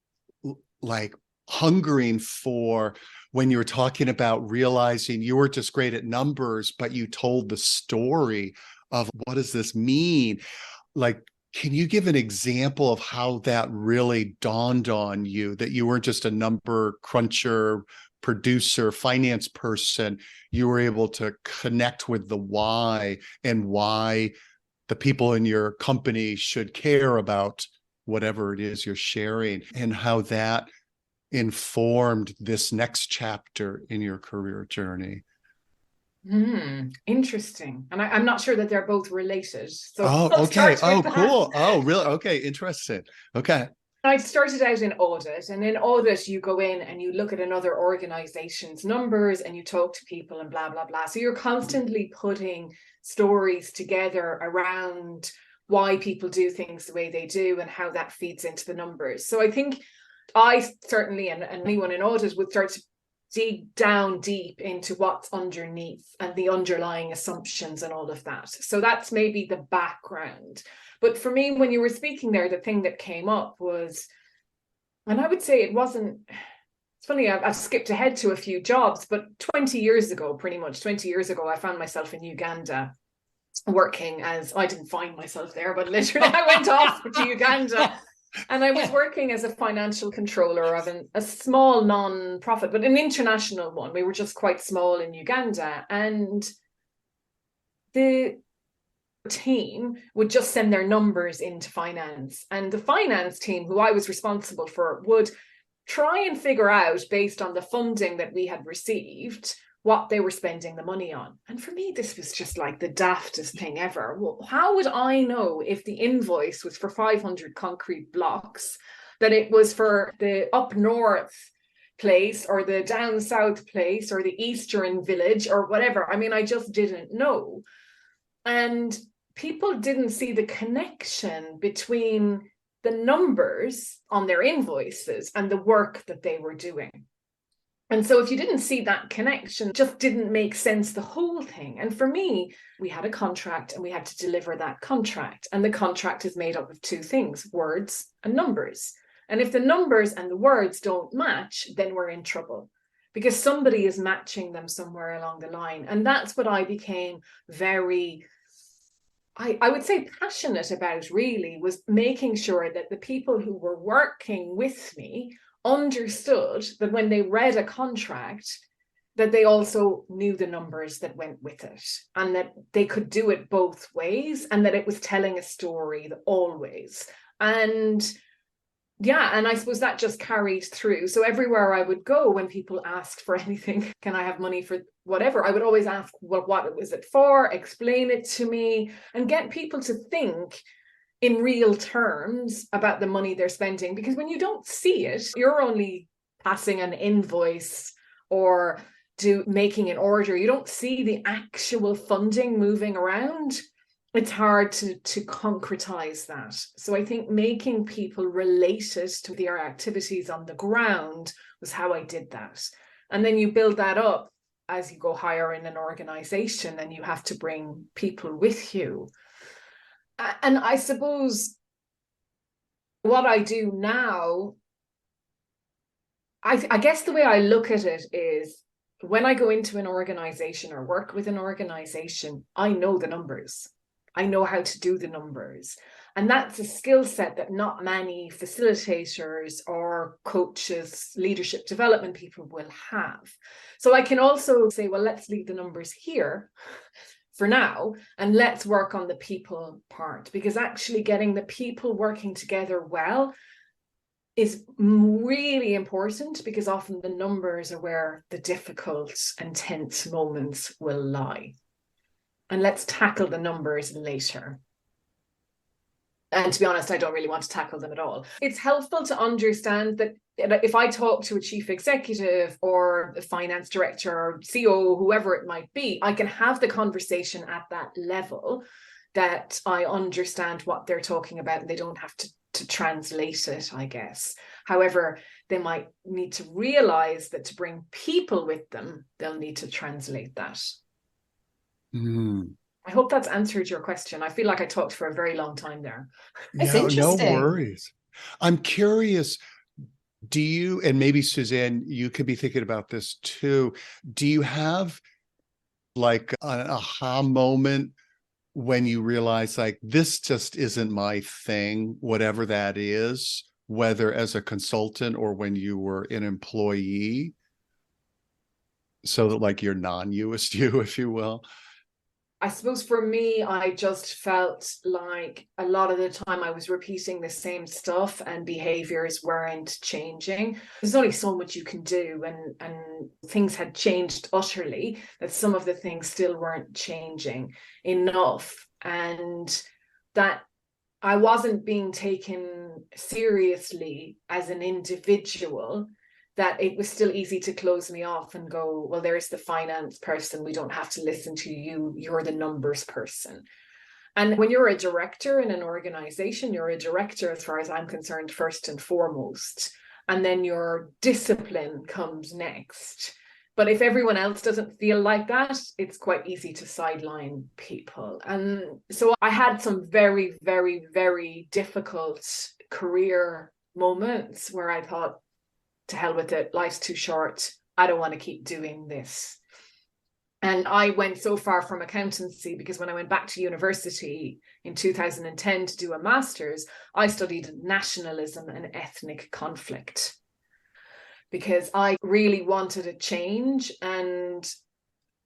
like hungering for when you were talking about realizing you were just great at numbers, but you told the story of what does this mean? Like, can you give an example of how that really dawned on you, that you weren't just a number cruncher, producer, finance person, you were able to connect with the why and why the people in your company should care about whatever it is you're sharing, and how that informed this next chapter in your career journey? Interesting. And I'm not sure that they're both related. So Oh, I'll okay. start Oh, with that. cool. Oh, really? Okay. Interesting. Okay. I started out in audit, and in audit, you go in and you look at another organization's numbers and you talk to people and blah, blah, blah. So you're constantly putting stories together around why people do things the way they do and how that feeds into the numbers. So I think I certainly, and anyone in audit would start to dig down deep into what's underneath and the underlying assumptions and all of that. So that's maybe the background. But for me, when you were speaking there, the thing that came up was, and I would say it wasn't, it's funny, I've skipped ahead to a few jobs, but 20 years ago, pretty much 20 years ago, I found myself in Uganda working as, I didn't find myself there, but literally I went off to Uganda. And I was working as a financial controller of a small non-profit, but an international one. We were just quite small in Uganda. And the team would just send their numbers into finance. And the finance team, who I was responsible for, would try and figure out, based on the funding that we had received, what they were spending the money on. And for me, this was just like the daftest thing ever. Well, how would I know if the invoice was for 500 concrete blocks, that it was for the up north place or the down south place or the eastern village or whatever? I mean, I just didn't know. And people didn't see the connection between the numbers on their invoices and the work that they were doing. And so if you didn't see that connection, just didn't make sense, the whole thing. And for me, we had a contract and we had to deliver that contract. And the contract is made up of two things, words and numbers. And if the numbers and the words don't match, then we're in trouble, because somebody is matching them somewhere along the line. And that's what I became very, I would say, passionate about, really, was making sure that the people who were working with me understood that when they read a contract, that they also knew the numbers that went with it, and that they could do it both ways, and that it was telling a story always. And yeah, and I suppose that just carried through. So everywhere I would go, when people asked for anything, can I have money for whatever, I would always ask, well, what was it for? Explain it to me, and get people to think in real terms about the money they're spending. Because when you don't see it, you're only passing an invoice or making an order. You don't see the actual funding moving around. It's hard to concretize that. So I think making people related to their activities on the ground was how I did that. And then you build that up as you go higher in an organization, and you have to bring people with you. And I suppose what I do now, I guess the way I look at it is, when I go into an organization or work with an organization, I know the numbers. I know how to do the numbers. And that's a skill set that not many facilitators or coaches, leadership development people will have. So I can also say, well, let's leave the numbers here for now, and let's work on the people part, because actually getting the people working together well is really important, because often the numbers are where the difficult and tense moments will lie. And let's tackle the numbers later. And to be honest, I don't really want to tackle them at all. It's helpful to understand that if I talk to a chief executive or a finance director or CEO, whoever it might be, I can have the conversation at that level, that I understand what they're talking about, and they don't have to translate it, I guess. However, they might need to realize that to bring people with them, they'll need to translate that. I hope that's answered your question. I feel like I talked for a very long time there. It's No, no interesting. worries. I'm curious, do you, and maybe Suzanne, you could be thinking about this too, do you have like an aha moment when you realize, like, this just isn't my thing, whatever that is, whether as a consultant or when you were an employee? So that, like, your non-US you, if you will. I suppose for me, I just felt like a lot of the time I was repeating the same stuff and behaviors weren't changing. There's only so much you can do, and things had changed utterly, that some of the things still weren't changing enough. And that I wasn't being taken seriously as an individual, that it was still easy to close me off and go, well, there's the finance person. We don't have to listen to you. You're the numbers person. And when you're a director in an organization, you're a director, as far as I'm concerned, first and foremost. And then your discipline comes next. But if everyone else doesn't feel like that, it's quite easy to sideline people. And so I had some very, very, very difficult career moments where I thought, to hell with it, life's too short. I don't want to keep doing this. And I went so far from accountancy because when I went back to university in 2010 to do a master's, I studied nationalism and ethnic conflict because I really wanted a change, and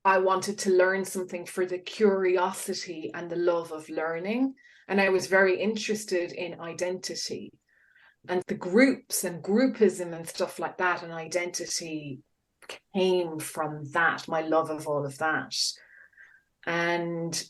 I wanted to learn something for the curiosity and the love of learning. And I was very interested in identity. And the groups and groupism and stuff like that, and identity came from that, my love of all of that. And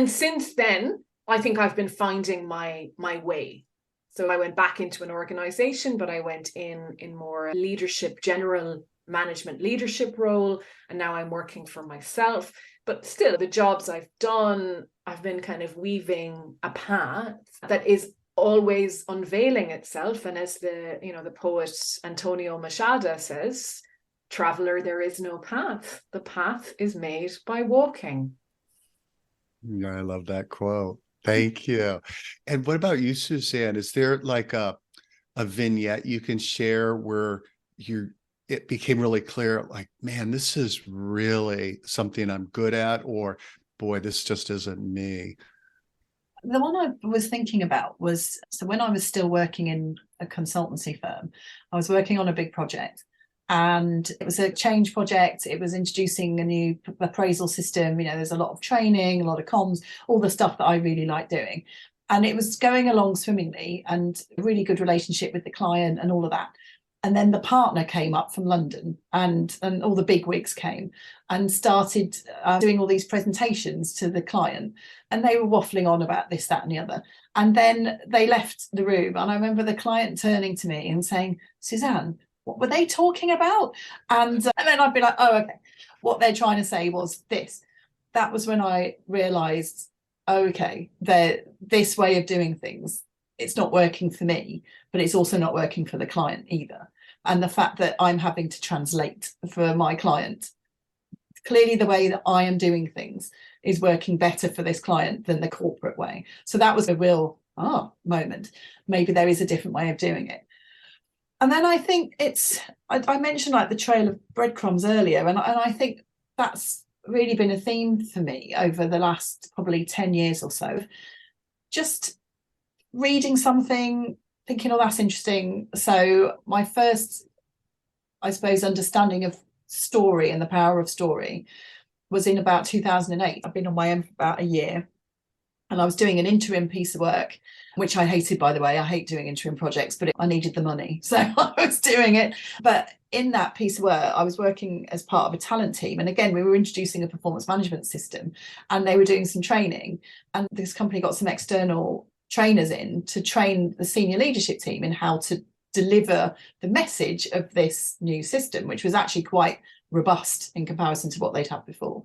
since then, I think I've been finding my way. So I went back into an organization, but I went in more leadership, general management leadership role, and now I'm working for myself. But still, the jobs I've done, I've been kind of weaving a path that is always unveiling itself. And as the poet Antonio Machado says, traveler, there is no path. The path is made by walking. Yeah, I love that quote. Thank you. And what about you, Susanne? Is there like a vignette you can share where it became really clear, like, man, this is really something I'm good at, or boy, this just isn't me? The one I was thinking about was, so when I was still working in a consultancy firm, I was working on a big project, and it was a change project. It was introducing a new appraisal system. There's a lot of training, a lot of comms, all the stuff that I really like doing. And it was going along swimmingly, and a really good relationship with the client and all of that. And then the partner came up from London, and all the big wigs came and started doing all these presentations to the client. And they were waffling on about this, that, and the other. And then they left the room. And I remember the client turning to me and saying, Susanne, what were they talking about? And then I'd be like, oh, okay. What they're trying to say was this. That was when I realised, oh, okay, this way of doing things, it's not working for me, but it's also not working for the client either. And the fact that I'm having to translate for my client, clearly the way that I am doing things is working better for this client than the corporate way. So that was a real moment. Maybe there is a different way of doing it. And then I think I mentioned like the trail of breadcrumbs earlier, and I think that's really been a theme for me over the last probably 10 years or so. Just reading something, thinking, oh, that's interesting. So my first, I suppose, understanding of story and the power of story was in about 2008. I've been on my own for about a year, and I was doing an interim piece of work, which I hated, by the way. I hate doing interim projects, but I needed the money, so I was doing it. But in that piece of work, I was working as part of a talent team. And again, we were introducing a performance management system, and they were doing some training. And this company got some external trainers in to train the senior leadership team in how to deliver the message of this new system, which was actually quite robust in comparison to what they'd had before.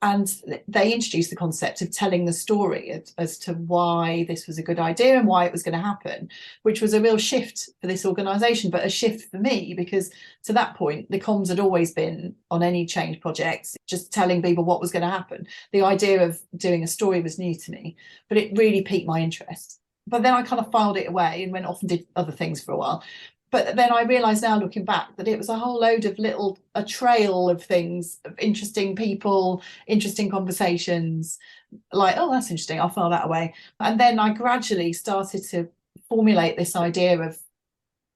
And they introduced the concept of telling the story as to why this was a good idea and why it was going to happen, which was a real shift for this organisation, but a shift for me, because to that point, the comms had always been on any change projects, just telling people what was going to happen. The idea of doing a story was new to me, but it really piqued my interest. But then I kind of filed it away and went off and did other things for a while. But then I realised now, looking back, that it was a whole load of a trail of things, of interesting people, interesting conversations, like, oh, that's interesting, I'll file that away. And then I gradually started to formulate this idea of,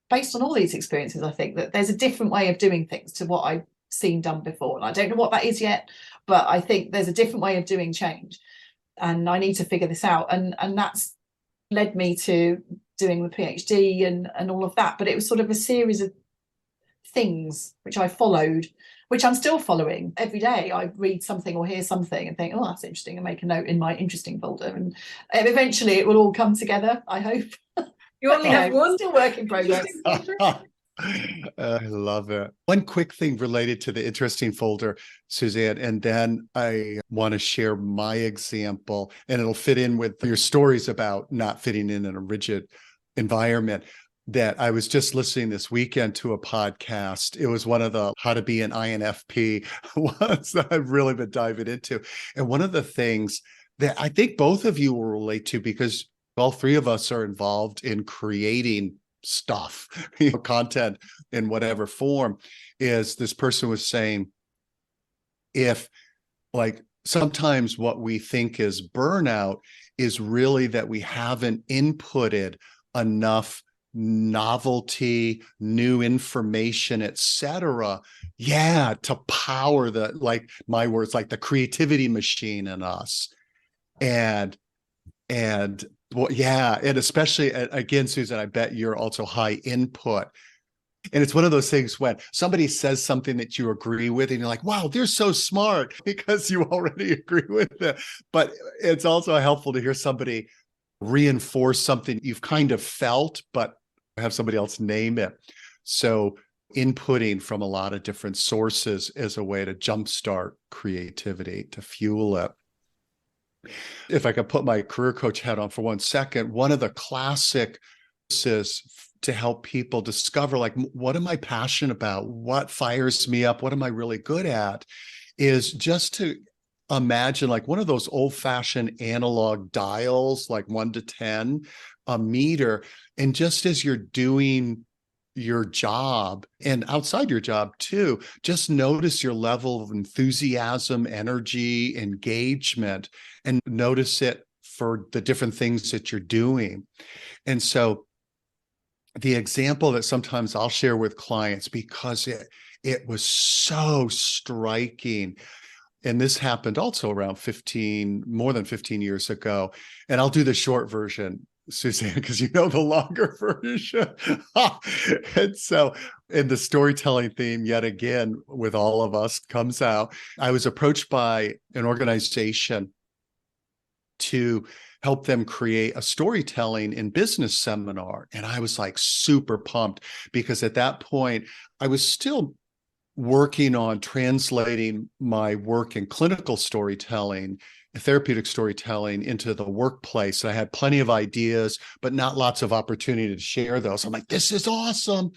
based on all these experiences, I think that there's a different way of doing things to what I've seen done before. And I don't know what that is yet, but I think there's a different way of doing change, and I need to figure this out. And that's led me to doing the PhD and all of that. But it was sort of a series of things which I followed, which I'm still following every day. I read something or hear something and think, oh, that's interesting, and make a note in my interesting folder, and eventually it will all come together, I hope. You only have one. Still work in progress. I love it. One quick thing related to the interesting folder, Suzanne, and then I want to share my example, and it'll fit in with your stories about not fitting in a rigid environment. That I was just listening this weekend to a podcast. It was one of the how to be an INFP ones that I've really been diving into. And one of the things that I think both of you will relate to, because all three of us are involved in creating stuff, content in whatever form, is this person was saying, if like sometimes what we think is burnout is really that we haven't inputted enough novelty, new information, etc. Yeah, to power the, like my words, like the creativity machine in us. And well, yeah, and especially again, Susan, I bet you're also high input. And it's one of those things when somebody says something that you agree with and you're like, wow, they're so smart, because you already agree with it. But it's also helpful to hear somebody reinforce something you've kind of felt, but have somebody else name it. So inputting from a lot of different sources is a way to jumpstart creativity, to fuel it. If I could put my career coach hat on for 1 second, one of the classic is to help people discover, like, what am I passionate about? What fires me up? What am I really good at? Is just to imagine like one of those old-fashioned analog dials, like 1 to 10, a meter. And just as you're doing your job and outside your job too, just notice your level of enthusiasm, energy, engagement, and notice it for the different things that you're doing. And so the example that sometimes I'll share with clients, because it was so striking, and this happened also around more than 15 years ago. And I'll do the short version, Suzanne, because you know the longer version. And so, in the storytelling theme, yet again, with all of us comes out, I was approached by an organization to help them create a storytelling and business seminar. And I was like super pumped, because at that point, I was still working on translating my work in clinical storytelling, therapeutic storytelling, into the workplace. I had plenty of ideas, but not lots of opportunity to share those. I'm like, this is awesome.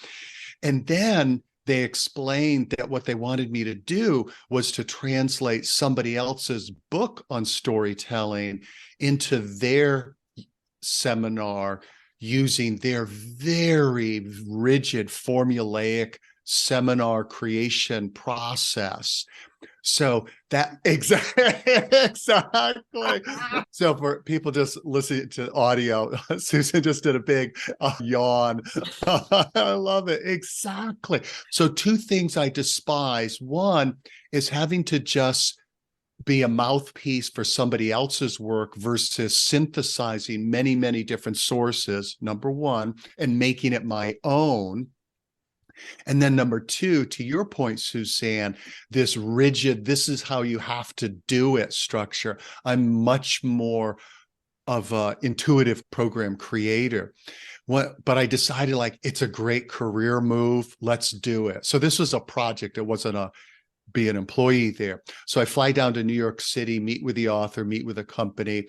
And then they explained that what they wanted me to do was to translate somebody else's book on storytelling into their seminar using their very rigid, formulaic seminar creation process. So that exactly. So for people just listening to audio, Susan just did a big yawn. I love it. Exactly. So 2 things I despise. One is having to just be a mouthpiece for somebody else's work versus synthesizing many, many different sources, number one, and making it my own. And then number 2, to your point, Suzanne, this rigid, this is how you have to do it structure. I'm much more of an intuitive program creator. But I decided, like, it's a great career move. Let's do it. So this was a project. It wasn't be an employee there. So I fly down to New York City, meet with the author, meet with a company.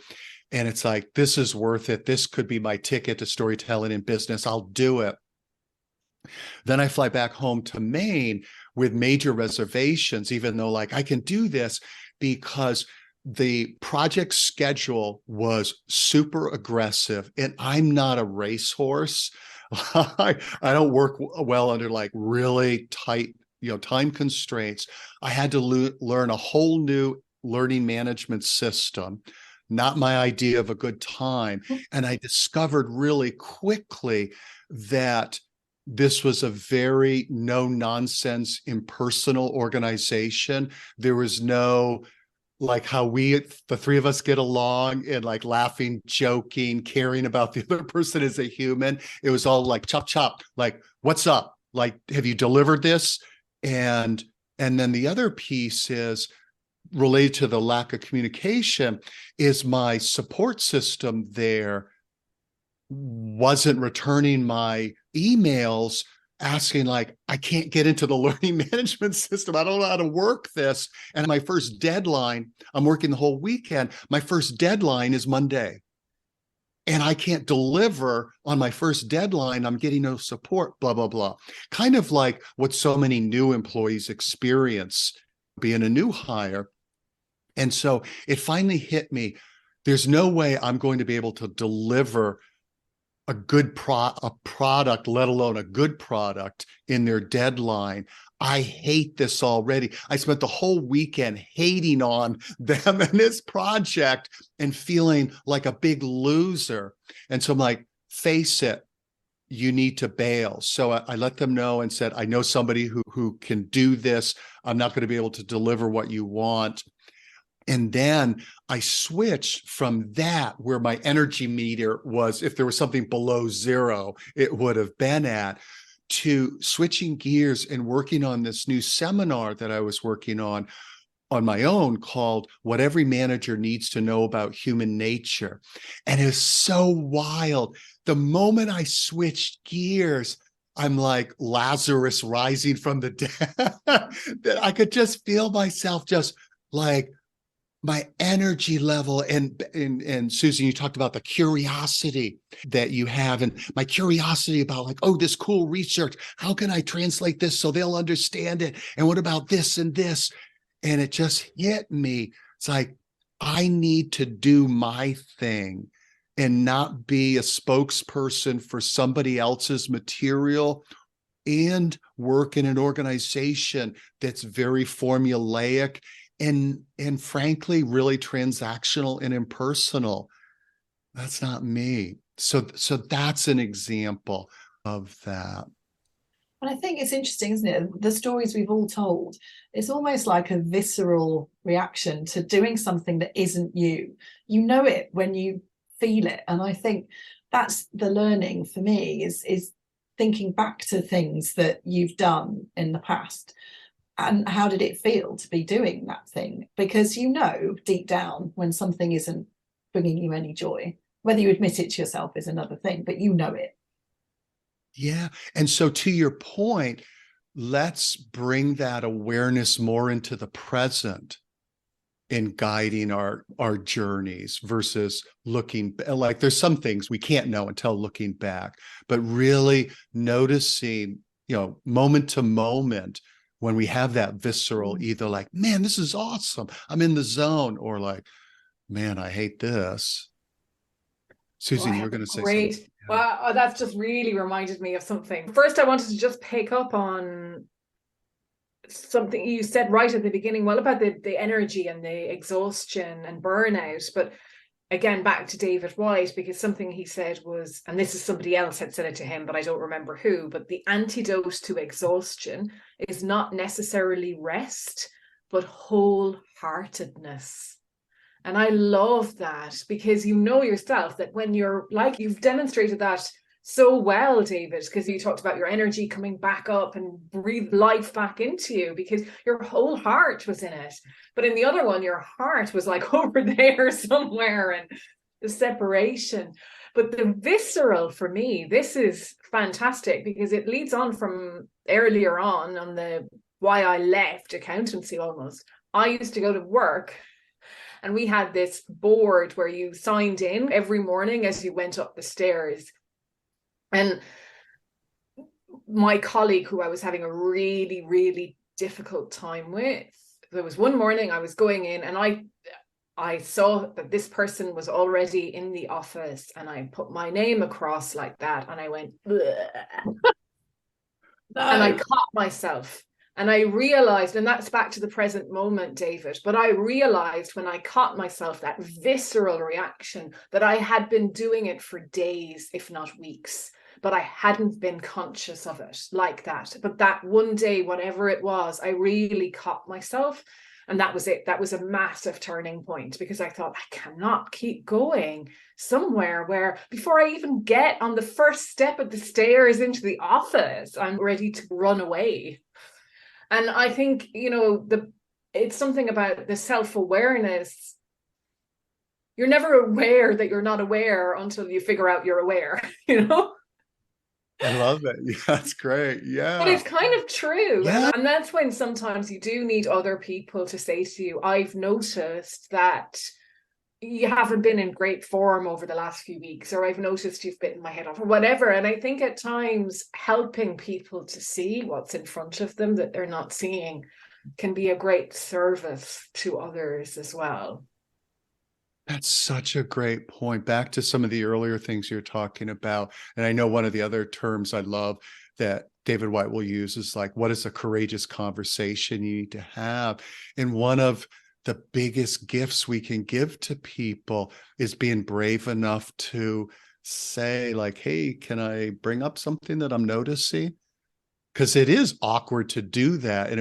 And it's like, this is worth it. This could be my ticket to storytelling in business. I'll do it. Then I fly back home to Maine with major reservations, even though, like, I can do this, because the project schedule was super aggressive, and I'm not a racehorse. I don't work well under like really tight, time constraints. I had to learn a whole new learning management system, not my idea of a good time. And I discovered really quickly that this was a very no nonsense, impersonal organization. There was no like how the three of us get along and like laughing, joking, caring about the other person as a human. It was all like chop chop, like what's up? Like, have you delivered this? And then the other piece is related to the lack of communication is my support system there wasn't returning my emails asking like, I can't get into the learning management system. I don't know how to work this. And my first deadline, I'm working the whole weekend. My first deadline is Monday. And I can't deliver on my first deadline. I'm getting no support, blah, blah, blah. Kind of like what so many new employees experience being a new hire. And so it finally hit me. There's no way I'm going to be able to deliver a product, let alone a good product in their deadline. I hate this already. I spent the whole weekend hating on them and this project and feeling like a big loser. And so I'm like, face it, you need to bail. So I let them know and said, I know somebody who can do this. I'm not going to be able to deliver what you want. And then I switched from that, where my energy meter was, if there was something below zero, it would have been at, to switching gears and working on this new seminar that I was working on my own, called What Every Manager Needs to Know About Human Nature. And it was so wild. The moment I switched gears, I'm like Lazarus rising from the dead, that I could just feel myself just like, my energy level. And Susan, you talked about the curiosity that you have, and my curiosity about like, oh, this cool research, how can I translate this so they'll understand it? And what about this and this? And it just hit me. It's like, I need to do my thing and not be a spokesperson for somebody else's material, and work in an organization that's very formulaic and frankly really transactional and impersonal. That's not me. So that's an example of that. And I think it's interesting, isn't it? The stories we've all told, it's almost like a visceral reaction to doing something that isn't you. You know it when you feel it. And I think that's the learning for me, is thinking back to things that you've done in the past. And how did it feel to be doing that thing? Because you know deep down when something isn't bringing you any joy. Whether you admit it to yourself is another thing, but you know it. Yeah. And so to your point, let's bring that awareness more into the present in guiding our journeys versus looking, like there's some things we can't know until looking back, but really noticing, moment to moment, when we have that visceral, either like, man, this is awesome, I'm in the zone, or like, man, I hate this. Susan, you were going to say great. something. Well, that's just really reminded me of something. First, I wanted to just pick up on something you said right at the beginning, well, about the energy and the exhaustion and burnout. But again, back to David White, because something he said was, and this is somebody else had said it to him, but I don't remember who, but the antidote to exhaustion is not necessarily rest, but wholeheartedness. And I love that, because you know yourself that when you're like, you've demonstrated that so well, David, because you talked about your energy coming back up and breathe life back into you because your whole heart was in it. But in the other one, your heart was like over there somewhere, and the separation. But the visceral, for me, this is fantastic, because it leads on from earlier on the why I left accountancy almost. I used to go to work, and we had this board where you signed in every morning as you went up the stairs. And my colleague, who I was having a really, really difficult time with, there was one morning I was going in, and I saw that this person was already in the office, and I put my name across like that, and I went, and I caught myself. And I realized, and that's back to the present moment, David, but I realized when I caught myself, that visceral reaction, that I had been doing it for days, if not weeks. but I hadn't been conscious of it like that. But that one day, whatever it was, I really caught myself. And that was it. That was a massive turning point, because I thought, I cannot keep going somewhere where before I even get on the first step of the stairs into the office, I'm ready to run away. And I think, it's something about the self-awareness. You're never aware that you're not aware until you figure out you're aware, I love it. Yeah, that's great. Yeah. But it's kind of true. Yeah. And that's when sometimes you do need other people to say to you, I've noticed that you haven't been in great form over the last few weeks, or I've noticed you've bitten my head off, or whatever. And I think at times helping people to see what's in front of them that they're not seeing can be a great service to others as well. That's such a great point. Back to some of the earlier things you're talking about. And I know one of the other terms I love that David White will use is like, what is a courageous conversation you need to have? And one of the biggest gifts we can give to people is being brave enough to say like, hey, can I bring up something that I'm noticing? Because it is awkward to do that. And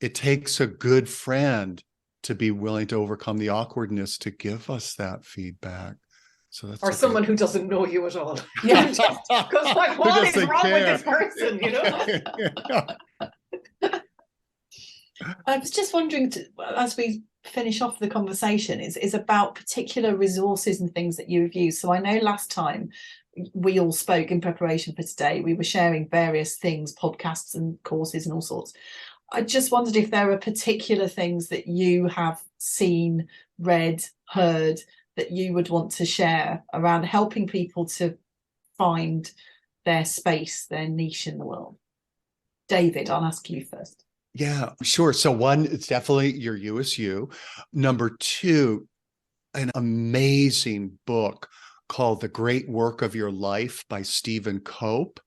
it takes a good friend to be willing to overcome the awkwardness to give us that feedback. So that's or someone who doesn't know you at all. Yeah. Because like, what is wrong with this person? I was just wondering, as we finish off the conversation, is about particular resources and things that you've used. So I know last time we all spoke in preparation for today, we were sharing various things, podcasts and courses and all sorts. I just wondered if there are particular things that you have seen, read, heard that you would want to share around helping people to find their space, their niche in the world. David, I'll ask you first. Yeah, sure. So one, it's definitely your USU. Number two, an amazing book called The Great Work of Your Life by Stephen Cope.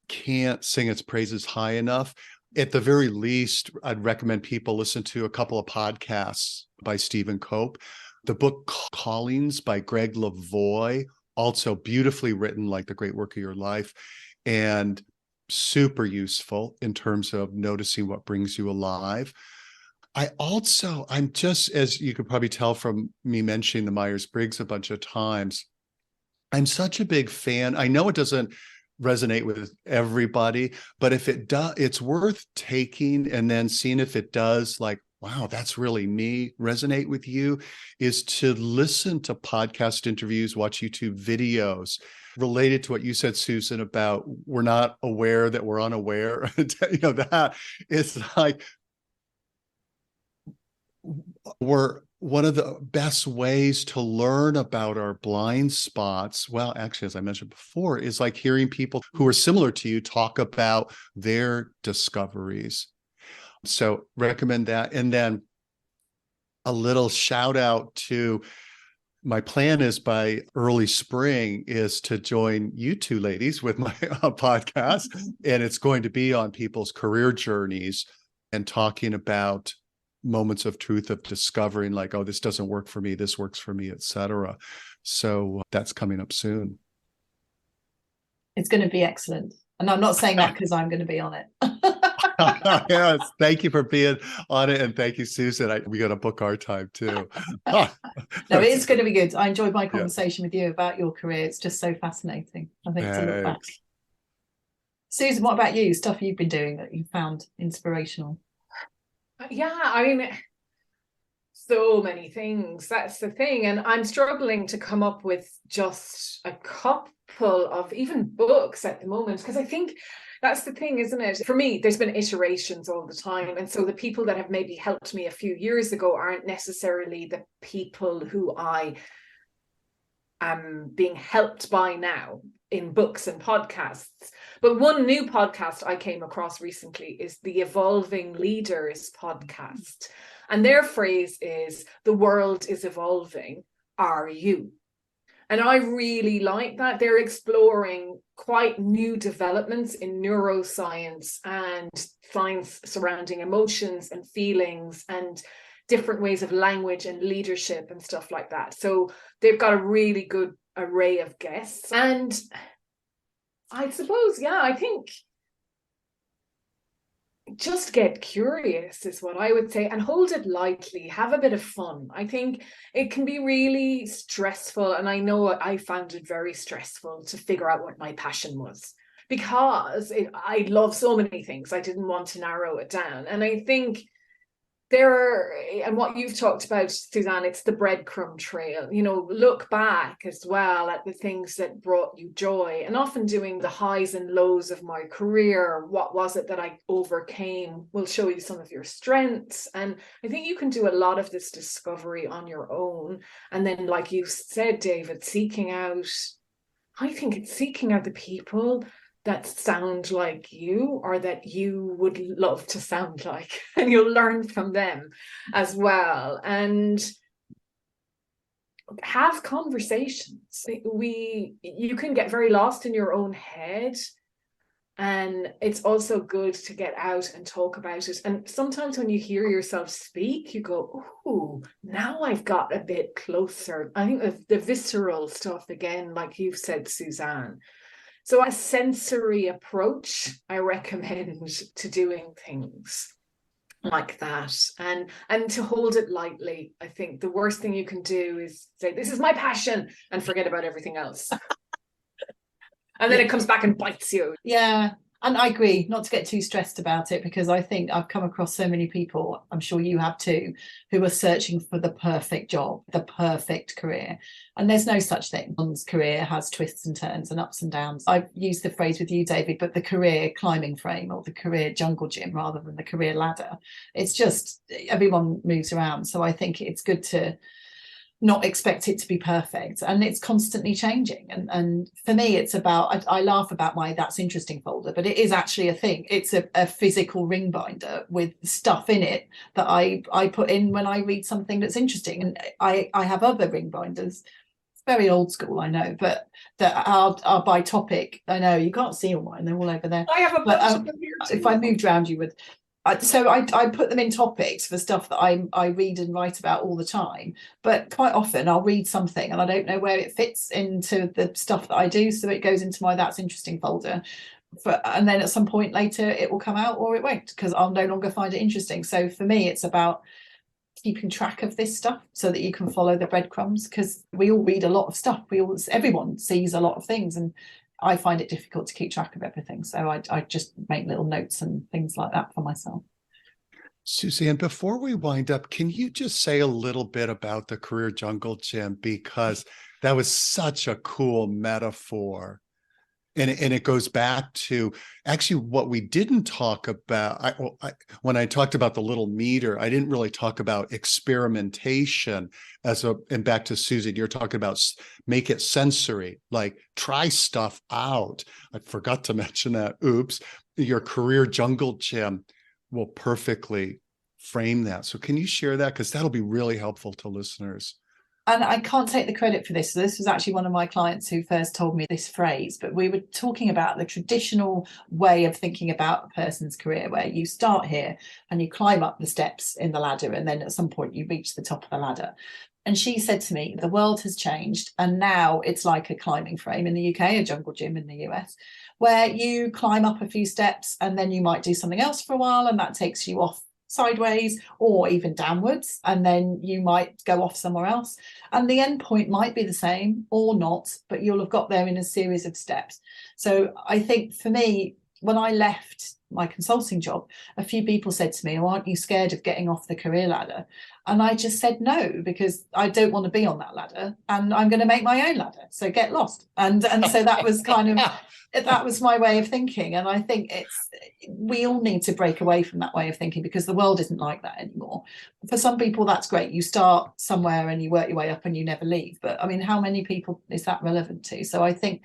Can't sing its praises high enough. At the very least, I'd recommend people listen to a couple of podcasts by Stephen Cope. The book Callings by Greg Lavoie, also beautifully written, like The Great Work of Your Life, and super useful in terms of noticing what brings you alive. I'm just, as you could probably tell from me mentioning the Myers-Briggs a bunch of times, I'm such a big fan. I know it doesn't resonate with everybody, but if it does, it's worth taking and then seeing if it does, like, wow, that's really me, resonate with you, is to listen to podcast interviews, watch YouTube videos related to what you said, Susan, about we're not aware that we're unaware. That is like, one of the best ways to learn about our blind spots, well, actually, as I mentioned before, is like hearing people who are similar to you talk about their discoveries. So recommend that. And then a little shout out to, my plan is by early spring is to join you two ladies with my podcast. And it's going to be on people's career journeys and talking about moments of truth, of discovering like, oh, this doesn't work for me, this works for me, etc. So that's coming up soon. It's going to be excellent. And I'm not saying that because I'm going to be on it. Yes, thank you for being on it. And thank you, Susan. We got to book our time too. No, it's going to be good. I enjoyed my conversation with you about your career. It's just so fascinating. I think to look back. Susan, what about you? Stuff you've been doing that you found inspirational? Yeah, I mean, so many things. That's the thing. And I'm struggling to come up with just a couple of even books at the moment, because I think that's the thing, isn't it? For me, there's been iterations all the time. And so the people that have maybe helped me a few years ago aren't necessarily the people who I am being helped by now in books and podcasts. But one new podcast I came across recently is the Evolving Leaders podcast. And their phrase is, the world is evolving, are you? And I really like that. They're exploring quite new developments in neuroscience and science surrounding emotions and feelings and different ways of language and leadership and stuff like that. So they've got a really good array of guests. And I suppose, yeah, I think just get curious is what I would say, and hold it lightly, have a bit of fun. I think it can be really stressful, and I know I found it very stressful to figure out what my passion was, because I love so many things. I didn't want to narrow it down. And I think and what you've talked about, Susanne, it's the breadcrumb trail. Look back as well at the things that brought you joy, and often doing the highs and lows of my career. What was it that I overcame will show you some of your strengths. And I think you can do a lot of this discovery on your own. And then, like you said, David, I think it's seeking out the people that sound like you, or that you would love to sound like, and you'll learn from them as well. And have conversations. You can get very lost in your own head, and it's also good to get out and talk about it. And sometimes when you hear yourself speak, you go, oh, now I've got a bit closer. I think the visceral stuff, again, like you've said, Susanne. So a sensory approach, I recommend, to doing things like that, and to hold it lightly. I think the worst thing you can do is say, this is my passion, and forget about everything else. And then it comes back and bites you. Yeah. And I agree not to get too stressed about it, because I think I've come across so many people, I'm sure you have too, who are searching for the perfect job, the perfect career. And there's no such thing. One's career has twists and turns and ups and downs. I've used the phrase with you, David, but the career climbing frame, or the career jungle gym, rather than the career ladder. It's just, everyone moves around. So I think it's good to not expect it to be perfect, and it's constantly changing. And for me, it's about, I laugh about my That's Interesting folder, but it is actually a thing. It's a physical ring binder with stuff in it that I put in when I read something that's interesting. And I have other ring binders, very old school, I know, but that are by topic. I know you can't see all mine, they're all over there. I have a bunch of them here too. If I moved around, you would. So I put them in topics for stuff that I read and write about all the time. But quite often I'll read something and I don't know where it fits into the stuff that I do. So it goes into my That's Interesting folder. And then at some point later it will come out, or it won't, because I'll no longer find it interesting. So for me, it's about keeping track of this stuff so that you can follow the breadcrumbs, because we all read a lot of stuff. Everyone sees a lot of things, and I find it difficult to keep track of everything. So I just make little notes and things like that for myself. Susanne, before we wind up, can you just say a little bit about the Career Jungle Gym? Because that was such a cool metaphor. And it goes back to actually what we didn't talk about. When I talked about the little meter, I didn't really talk about experimentation and back to Susan, you're talking about make it sensory, like try stuff out. I forgot to mention that. Oops. Your Career Jungle Gym will perfectly frame that. So can you share that? Because that'll be really helpful to listeners. And I can't take the credit for this. So this was actually one of my clients who first told me this phrase, but we were talking about the traditional way of thinking about a person's career, where you start here and you climb up the steps in the ladder, and then at some point you reach the top of the ladder. And she said to me, the world has changed, and now it's like a climbing frame in the UK, a jungle gym in the US, where you climb up a few steps and then you might do something else for a while, and that takes you off sideways or even downwards, and then you might go off somewhere else, and the end point might be the same or not, but you'll have got there in a series of steps. So I think for me, when I left my consulting job, a few people said to me, oh, aren't you scared of getting off the career ladder? And I just said no, because I don't want to be on that ladder, and I'm going to make my own ladder, so get lost. And so that was kind of that was my way of thinking. And I think we all need to break away from that way of thinking, because the world isn't like that anymore. For some people, that's great. You start somewhere and you work your way up and you never leave. But I mean, how many people is that relevant to? So I think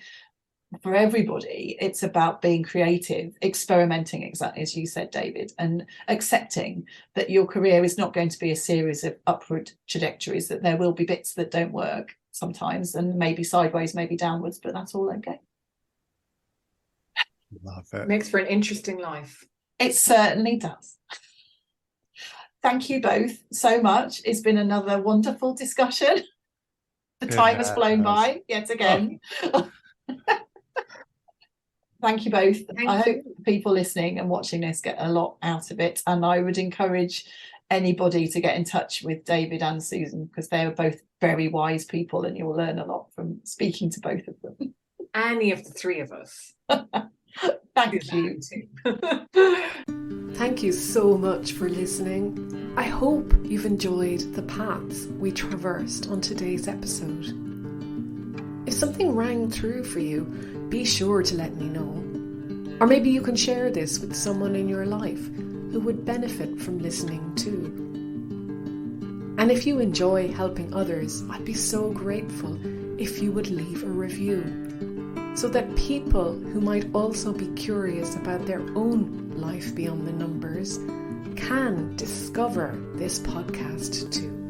for everybody, it's about being creative, experimenting, exactly as you said, David, and accepting that your career is not going to be a series of upward trajectories, that there will be bits that don't work sometimes, and maybe sideways, maybe downwards, but that's all okay. Love it. Makes for an interesting life. It certainly does. Thank you both so much. It's been another wonderful discussion. The time has flown by yet again. Thank you both. Thank I hope you. people listening and watching this get a lot out of it. And I would encourage anybody to get in touch with David and Susan, because they are both very wise people and you'll learn a lot from speaking to both of them. Any of the three of us. Thank you. Thank you so much for listening. I hope you've enjoyed the paths we traversed on today's episode. If something rang through for you, be sure to let me know. Or maybe you can share this with someone in your life who would benefit from listening too. And if you enjoy helping others, I'd be so grateful if you would leave a review, so that people who might also be curious about their own life beyond the numbers can discover this podcast too.